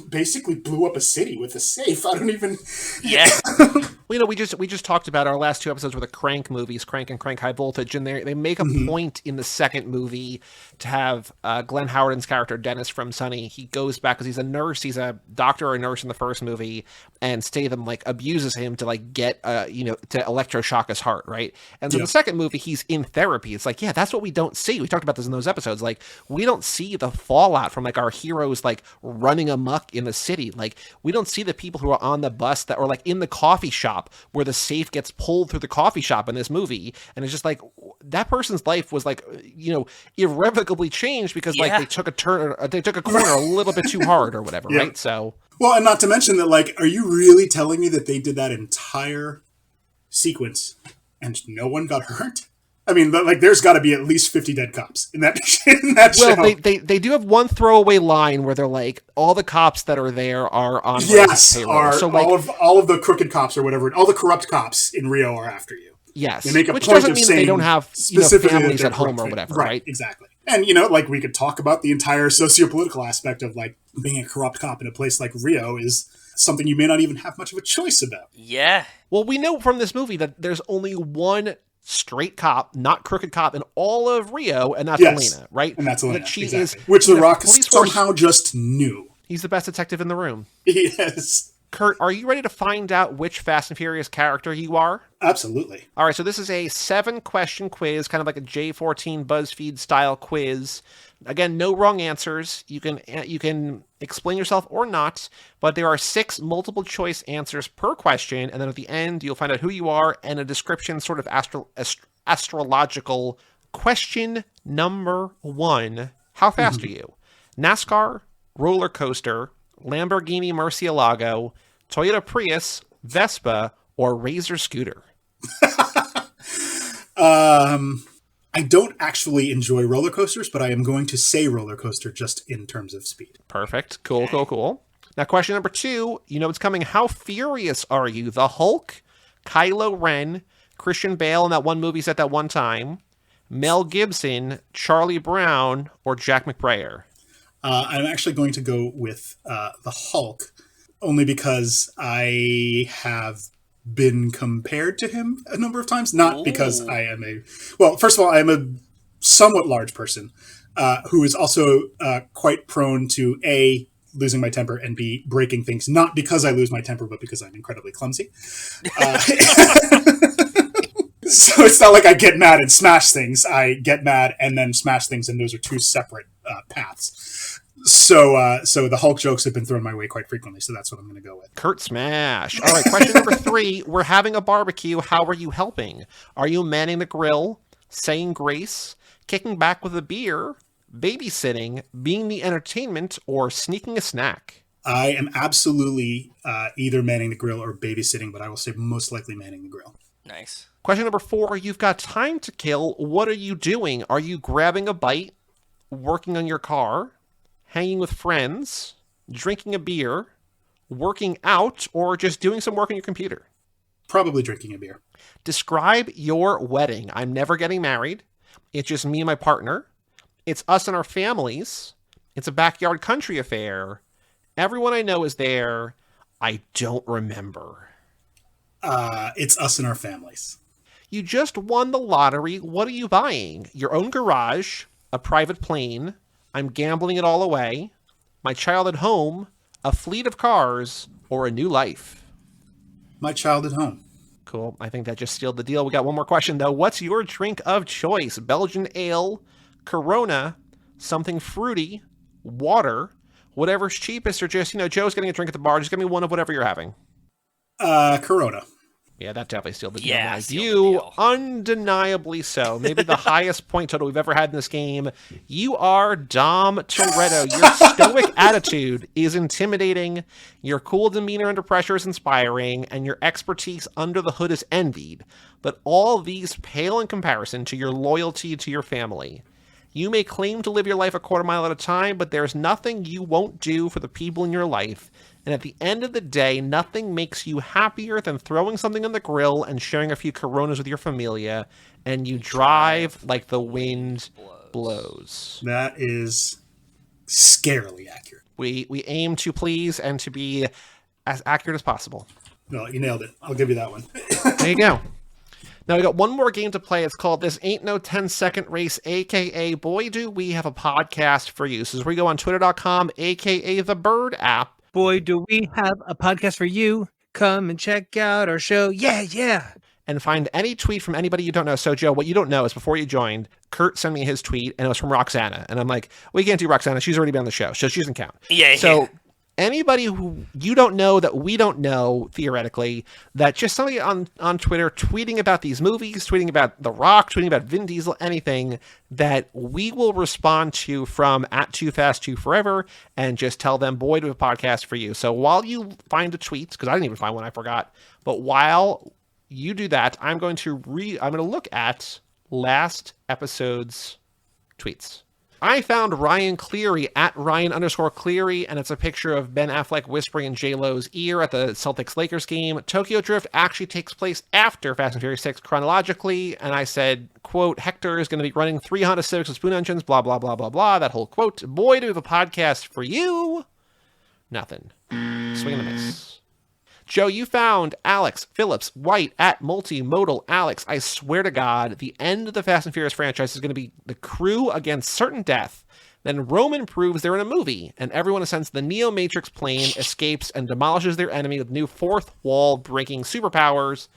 basically blew up a city with a safe. I don't even... Yeah. Well, you know, we just talked about our last two episodes were the Crank movies, Crank and Crank High Voltage, and they make a point in the second movie to have Glenn Howerton's character, Dennis from Sunny, he goes back, because he's a nurse, he's a doctor or a nurse in the first movie, and Statham, like, abuses him to, like, get, to electroshock his heart, right? And so in the second movie, he's in therapy. It's like, yeah, that's what we don't see. We talked about this in those episodes. Like, we don't see the fallout from, like, our heroes, like, running amok in the city. Like, we don't see the people who are on the bus that, or, like, in the coffee shop where the safe gets pulled through the coffee shop in this movie. And it's just like, that person's life was, like, irrevocably changed because, like, they took a corner a little bit too hard or whatever, right? So... Well, and not to mention that, like, are you really telling me that they did that entire sequence and no one got hurt? I mean, like, there's got to be at least 50 dead cops in that show. Well, they do have one throwaway line where they're like, all the cops that are there are on payroll. So, like, all of the crooked cops or whatever, all the corrupt cops in Rio are after you. Yes, they make a which point doesn't of mean saying they don't have families at home or whatever, right? Exactly. And, like, we could talk about the entire socio-political aspect of, like, being a corrupt cop in a place like Rio is something you may not even have much of a choice about. Yeah. Well, we know from this movie that there's only one straight cop, not crooked cop, in all of Rio, and that's Elena, right? And that's Elena, that she exactly. Which The Rock somehow just knew. He's the best detective in the room. Yes. Kurt, are you ready to find out which Fast and Furious character you are? Absolutely. All right, so this is a 7-question quiz, kind of like a J14 BuzzFeed style quiz. Again, no wrong answers. You can explain yourself or not, but there are 6 multiple choice answers per question, and then at the end you'll find out who you are and a description, sort of astrological. Question number 1: how fast are you? NASCAR, roller coaster, Lamborghini Murcielago, Toyota Prius, Vespa, or Razor scooter? I don't actually enjoy roller coasters, but I am going to say roller coaster just in terms of speed. Perfect. Cool. Now, question number 2, you know what's coming. How furious are you? The Hulk, Kylo Ren, Christian Bale in that one movie set that one time, Mel Gibson, Charlie Brown, or Jack McBrayer? I'm actually going to go with the Hulk, only because I have been compared to him a number of times. Not because I am first of all, I am a somewhat large person who is also quite prone to A, losing my temper, and B, breaking things, not because I lose my temper, but because I'm incredibly clumsy. So it's not like I get mad and smash things. I get mad and then smash things, and those are two separate paths. So the Hulk jokes have been thrown my way quite frequently, so that's what I'm going to go with. Kurt Smash. All right, question number 3. We're having a barbecue. How are you helping? Are you manning the grill, saying grace, kicking back with a beer, babysitting, being the entertainment, or sneaking a snack? I am absolutely either manning the grill or babysitting, but I will say most likely manning the grill. Nice. Question number 4. You've got time to kill. What are you doing? Are you grabbing a bite, working on your car, hanging with friends, drinking a beer, working out, or just doing some work on your computer? Probably drinking a beer. Describe your wedding. I'm never getting married. It's just me and my partner. It's us and our families. It's a backyard country affair. Everyone I know is there. I don't remember. It's us and our families. You just won the lottery. What are you buying? Your own garage, a private plane. I'm gambling it all away. My child at home, a fleet of cars, or a new life? My child at home. Cool. I think that just sealed the deal. We got one more question, though. What's your drink of choice? Belgian ale, Corona, something fruity, water, whatever's cheapest, or just, Joe's getting a drink at the bar. Just give me one of whatever you're having. Corona. Yeah, that definitely sealed the deal. Yeah, You, undeniably so. Maybe the highest point total we've ever had in this game. You are Dom Toretto. Your stoic attitude is intimidating. Your cool demeanor under pressure is inspiring, and your expertise under the hood is envied. But all these pale in comparison to your loyalty to your family. You may claim to live your life a quarter mile at a time, but there's nothing you won't do for the people in your life. And at the end of the day, nothing makes you happier than throwing something on the grill and sharing a few Coronas with your familia, and you drive like the wind blows. That is scarily accurate. We aim to please and to be as accurate as possible. No, you nailed it. I'll give you that one. There you go. Now we got one more game to play. It's called This Ain't No 10-Second Race, a.k.a. Boy, Do We Have a Podcast for You. So as we go on twitter.com, a.k.a. the Bird app. Boy, do we have a podcast for you. Come and check out our show. Yeah. And find any tweet from anybody you don't know. So, Joe, what you don't know is before you joined, Kurt sent me his tweet, and it was from Roxana. And I'm like, we can't do Roxana. She's already been on the show, so she doesn't count. Yeah. So anybody who you don't know that we don't know, theoretically, that just somebody on Twitter tweeting about these movies, tweeting about The Rock, tweeting about Vin Diesel, anything that we will respond to from @TooFastTooForever and just tell them, boy, do we have a podcast for you. So while you find a tweet, because I didn't even find one, I forgot, but while you do that, I'm going to look at last episode's tweets. I found Ryan Cleary at Ryan_Cleary, and it's a picture of Ben Affleck whispering in J-Lo's ear at the Celtics-Lakers game. Tokyo Drift actually takes place after Fast and Furious 6 chronologically, and I said, quote, Hector is going to be running 3 Honda Civics with spoon engines, blah, blah, blah, blah, blah, that whole quote. Boy, do we have a podcast for you. Nothing. Swing and a miss. Joe, you found Alex Phillips White at Multimodal Alex. I swear to God, the end of the Fast and Furious franchise is going to be the crew against certain death. Then Roman proves they're in a movie, and everyone ascends the Neo Matrix plane, escapes, and demolishes their enemy with new fourth wall breaking superpowers.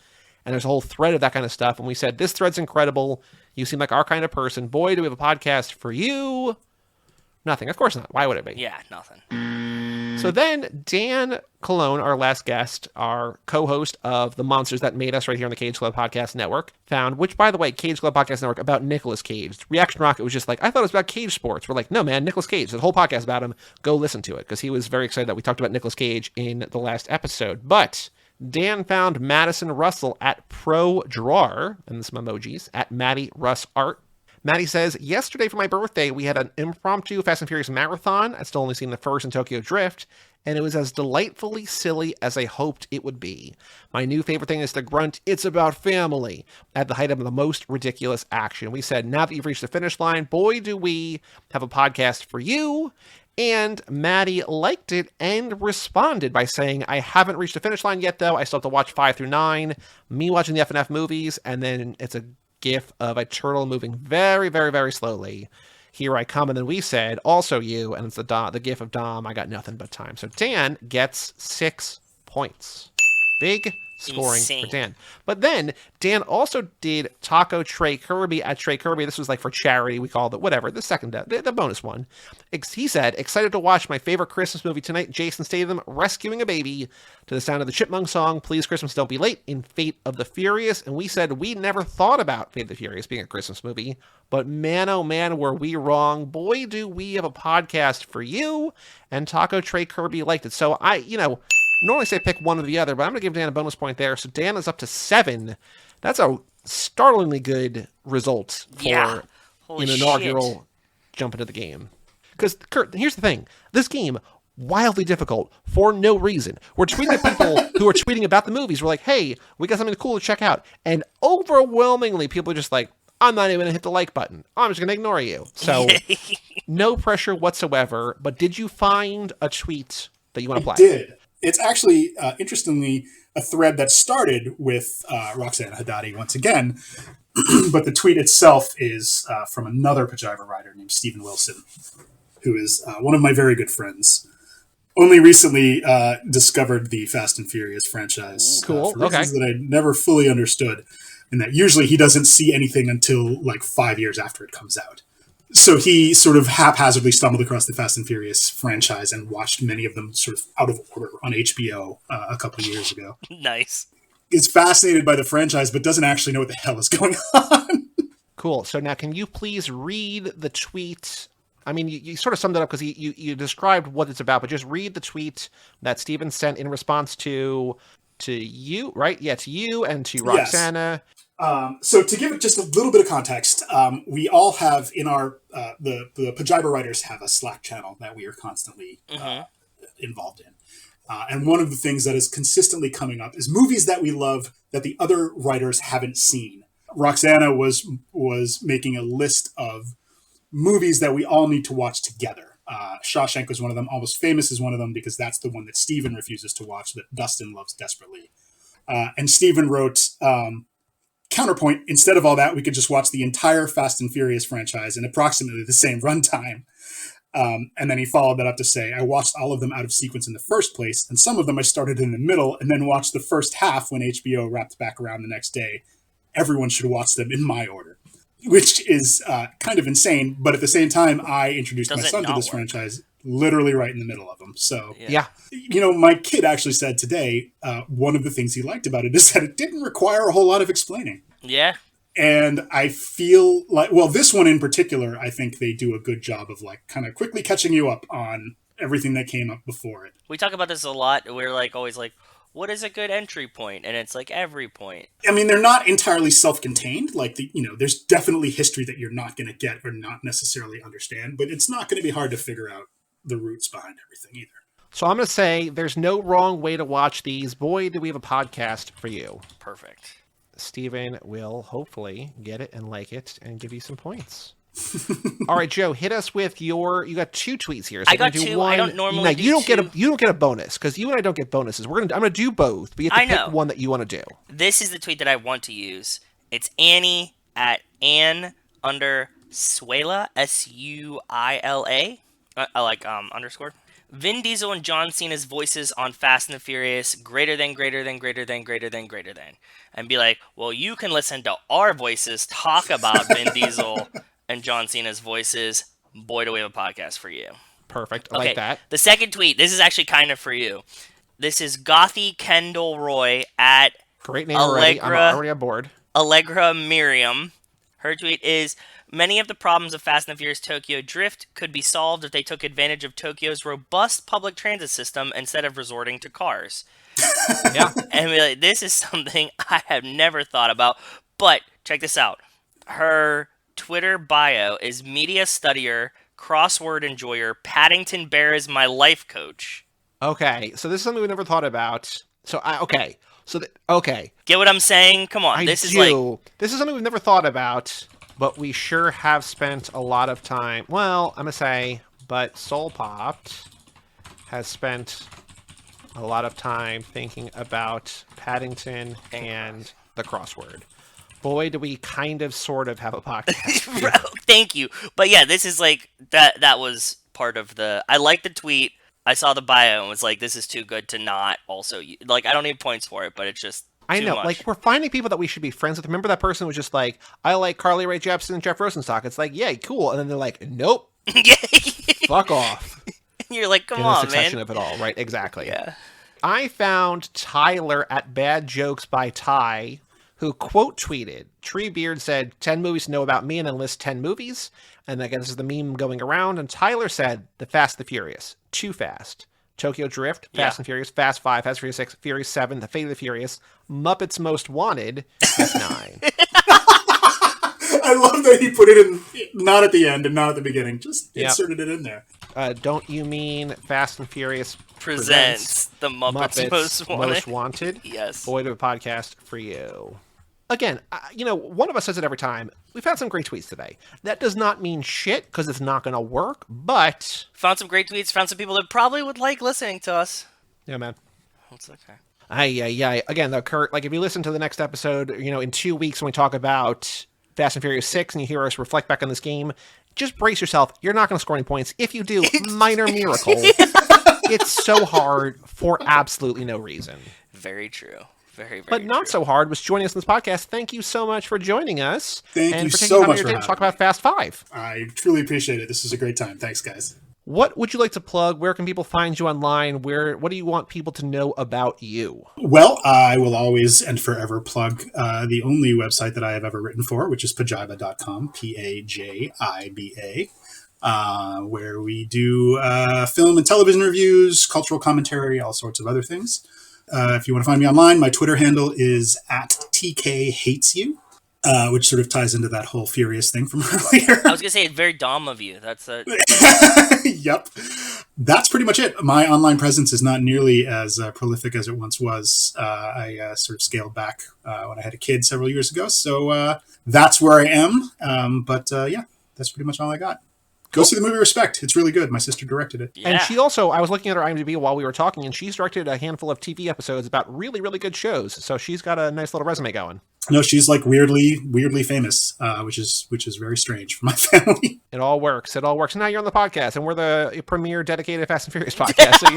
And there's a whole thread of that kind of stuff. And we said, this thread's incredible. You seem like our kind of person. Boy, do we have a podcast for you. Nothing. Of course not. Why would it be? Yeah, nothing. So then Dan Colon, our last guest, our co-host of The Monsters That Made Us right here on the Cage Club Podcast Network, found, which, by the way, Cage Club Podcast Network, about Nicolas Cage. Reaction Rocket was just like, I thought it was about Cage Sports. We're like, no, man, Nicolas Cage. There's a whole podcast about him. Go listen to it, because he was very excited that we talked about Nicolas Cage in the last episode. But Dan found Madison Russell at Pro Drawer, and some emojis, at Maddie Russ Art. Maddie says, yesterday for my birthday, we had an impromptu Fast and Furious marathon. I'd still only seen the first in Tokyo Drift. and it was as delightfully silly as I hoped it would be. My new favorite thing is the grunt, "It's about family," at the height of the most ridiculous action. We said, now that you've reached the finish line, boy, do we have a podcast for you. And Maddie liked it and responded by saying, I haven't reached the finish line yet, though. I still have to watch 5 through 9. Me watching the F&F movies, and then it's a gif of a turtle moving very, very, very slowly. Here I come, and then we said, also you, and it's the gif of Dom, I got nothing but time. So Dan gets 6 points. Big scoring for Dan. But then Dan also did Taco Trey Kirby at Trey Kirby. This was like for charity. We called it whatever. The second, the bonus one. He said, excited to watch my favorite Christmas movie tonight. Jason Statham rescuing a baby to the sound of the Chipmunk song. Please Christmas Don't Be Late in Fate of the Furious. And we said we never thought about Fate of the Furious being a Christmas movie. But man, oh man, were we wrong. Boy, do we have a podcast for you. And Taco Trey Kirby liked it. So normally say pick one or the other, but I'm going to give Dan a bonus point there. So Dan is up to 7. That's a startlingly good result for an inaugural jump into the game. Because, Kurt, here's the thing. This game, wildly difficult for no reason. We're tweeting at people who are tweeting about the movies. We're like, hey, we got something cool to check out. And overwhelmingly, people are just like, I'm not even going to hit the like button. I'm just going to ignore you. So, no pressure whatsoever. But did you find a tweet that you want to play? I did. It's actually, interestingly, a thread that started with Roxana Haddadi once again, but the tweet itself is from another Pajiba writer named Stephen Wilson, who is one of my very good friends. Only recently discovered the Fast and Furious franchise for reasons that I never fully understood, and that usually he doesn't see anything until like 5 years after it comes out. So he sort of haphazardly stumbled across the Fast and Furious franchise and watched many of them sort of out of order on HBO a couple of years ago. Nice. Is fascinated by the franchise, but doesn't actually know what the hell is going on. Cool. So now can you please read the tweet? I mean, you sort of summed it up because you described what it's about, but just read the tweet that Steven sent in response to you, right? Yeah, to you and to Roxana. Yes. So to give it just a little bit of context, we all have in our, the Pajiba writers have a Slack channel that we are constantly involved in. And one of the things that is consistently coming up is movies that we love that the other writers haven't seen. Roxana was making a list of movies that we all need to watch together. Shawshank was one of them. Almost Famous is one of them because that's the one that Steven refuses to watch that Dustin loves desperately. And Steven wrote... counterpoint, instead of all that, we could just watch the entire Fast and Furious franchise in approximately the same runtime. And then he followed that up to say, I watched all of them out of sequence in the first place, and some of them I started in the middle and then watched the first half when HBO wrapped back around the next day. Everyone should watch them in my order, which is kind of insane. But at the same time, I introduced my son to this franchise literally right in the middle of them. So, my kid actually said today, one of the things he liked about it is that it didn't require a whole lot of explaining. Yeah. And I feel like, this one in particular, I think they do a good job of like kind of quickly catching you up on everything that came up before it. We talk about this a lot. We're like always like, what is a good entry point? And it's like every point. I mean, they're not entirely self-contained. Like, there's definitely history that you're not going to get or not necessarily understand, but it's not going to be hard to figure out the roots behind everything either. So I'm going to say there's no wrong way to watch these. Boy, do we have a podcast for you. Perfect. Steven will hopefully get it and like it and give you some points. All right, Joe, hit us with you got 2 tweets here. So I got 2. I don't normally do you don't 2. You don't get a bonus because you and I don't get bonuses. I'm going to do both, but you have to pick one that you want to do. This is the tweet that I want to use. It's Annie at Ann under Suila, Suila. I like underscore. Vin Diesel and John Cena's voices on Fast and the Furious greater than. And be like, well, you can listen to our voices talk about Vin Diesel and John Cena's voices. Boy, do we have a podcast for you. Perfect. I like that. The second tweet, this is actually kind of for you. This is Gothy Kendall Roy at great name already. I'm already on board. Allegra Miriam. Her tweet is, many of the problems of Fast and the Furious Tokyo Drift could be solved if they took advantage of Tokyo's robust public transit system instead of resorting to cars. Yeah. And be like, this is something I have never thought about. But check this out. Her Twitter bio is media studier, crossword enjoyer, Paddington Bear is my life coach. Okay, so this is something we never thought about. So okay. Get what I'm saying? Come on. This is something we've never thought about, but we sure have spent a lot of time. Well, I'm gonna say, but Soul Popped has spent a lot of time thinking about Paddington and the crossword. Boy, do we kind of sort of have a podcast. Thank you. But yeah, this is like that was part of the I liked the tweet. I saw the bio and was like, this is too good to not also like I don't need points for it, but it's just I know, much. like we're finding people that we should be friends with. Remember that person was just like, I like Carly Rae Jepsen and Jeff Rosenstock. It's like, yeah, cool. And then they're like, nope. Fuck off. And you're like, come on, man. Succession of it all, right? Exactly. Yeah. I found Tyler at Bad Jokes by Ty, who quote tweeted, Treebeard said, 10 movies to know about me, and then list 10 movies. And I guess this is the meme going around. And Tyler said, The Fast, the Furious, Too Fast, Tokyo Drift, Fast and Furious, Fast 5, Fast and Furious 6, Furious 7, The Fate of the Furious, Muppets Most Wanted, F9. I love that he put it in, not at the end and not at the beginning, just inserted it in there. Don't you mean Fast and Furious presents the Muppets Most Wanted? Yes. Boy, to a podcast for you. Again, one of us says it every time. We've had some great tweets today. That does not mean shit, because it's not going to work, but... Found some great tweets, found some people that probably would like listening to us. Yeah, man. That's okay. Again, though, Kurt, like, if you listen to the next episode, in 2 weeks when we talk about Fast and Furious 6 and you hear us reflect back on this game, just brace yourself. You're not going to score any points. If you do, minor miracle. It's so hard for absolutely no reason. Very true. Very, very But not so hard was joining us in this podcast. Thank you so much for joining us. Thank you for taking so time much your for day to talk about Fast 5. I truly appreciate it. This is a great time. Thanks, guys. What would you like to plug? Where can people find you online? What do you want people to know about you? Well, I will always and forever plug the only website that I have ever written for, which is pajiba.com, Pajiba, where we do film and television reviews, cultural commentary, all sorts of other things. If you want to find me online, my Twitter handle is @TKHatesYou. Which sort of ties into that whole Furious thing from earlier. I was going to say, it's very Dom of you. That's a... Yep. That's pretty much it. My online presence is not nearly as prolific as it once was. I sort of scaled back when I had a kid several years ago. So that's where I am. But that's pretty much all I got. Go see the movie Respect. It's really good. My sister directed it. Yeah. And she also, I was looking at her IMDb while we were talking, and she's directed a handful of TV episodes about really, really good shows. So she's got a nice little resume going. No, she's like weirdly famous, which is very strange for my family. It all works. And now you're on the podcast, and we're the premier dedicated Fast and Furious podcast. So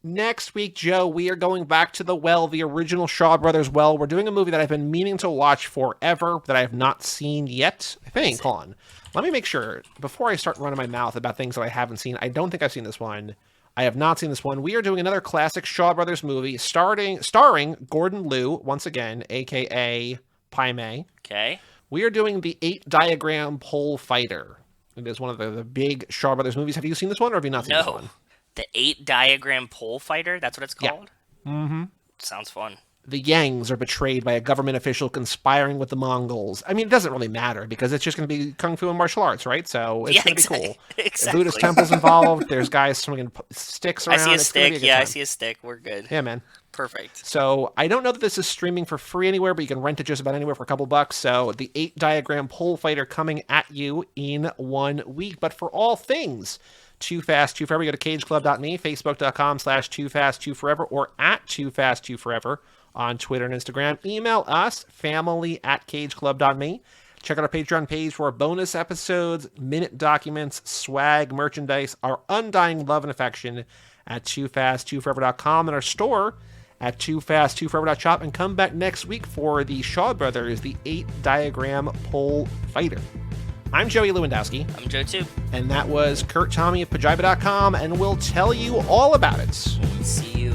next week, Joe, we are going back to The Well, the original Shaw Brothers Well. We're doing a movie that I've been meaning to watch forever that I have not seen yet. I think. Hold on. Let me make sure, before I start running my mouth about things that I haven't seen. I don't think I've seen this one. I have not seen this one. We are doing another classic Shaw Brothers movie starring Gordon Liu, once again, a.k.a. Pai Mei. Okay. We are doing The 8-Diagram Pole Fighter. It is one of the big Shaw Brothers movies. Have you seen this one, or have you not seen this one? The 8-Diagram Pole Fighter? That's what it's called? Yeah. Mm-hmm. Sounds fun. The Yangs are betrayed by a government official conspiring with the Mongols. I mean, it doesn't really matter because it's just going to be kung fu and martial arts, right? So it's going to be cool. Exactly. Buddhist temples involved. There's guys swinging sticks around. I see a stick. I see a stick. We're good. Yeah, man. Perfect. So I don't know that this is streaming for free anywhere, but you can rent it just about anywhere for a couple bucks. So the 8-Diagram Pole Fighter coming at you in 1 week. But for all things Too Fast, Too Forever, go to cageclub.me, facebook.com/TooFastTooForever, or @TooFastTooForever on Twitter and Instagram. Email us, family@cageclub.me. Check out our Patreon page for our bonus episodes, minute documents, swag, merchandise, our undying love and affection at TooFastTooForever.com, and our store at TooFastTooForever.shop. And come back next week for the Shaw Brothers, the 8-Diagram Pole Fighter. I'm Joey Lewandowski. I'm Joe, too. And that was Kurt Tommy of Pajiba.com, and we'll tell you all about it. We'll see you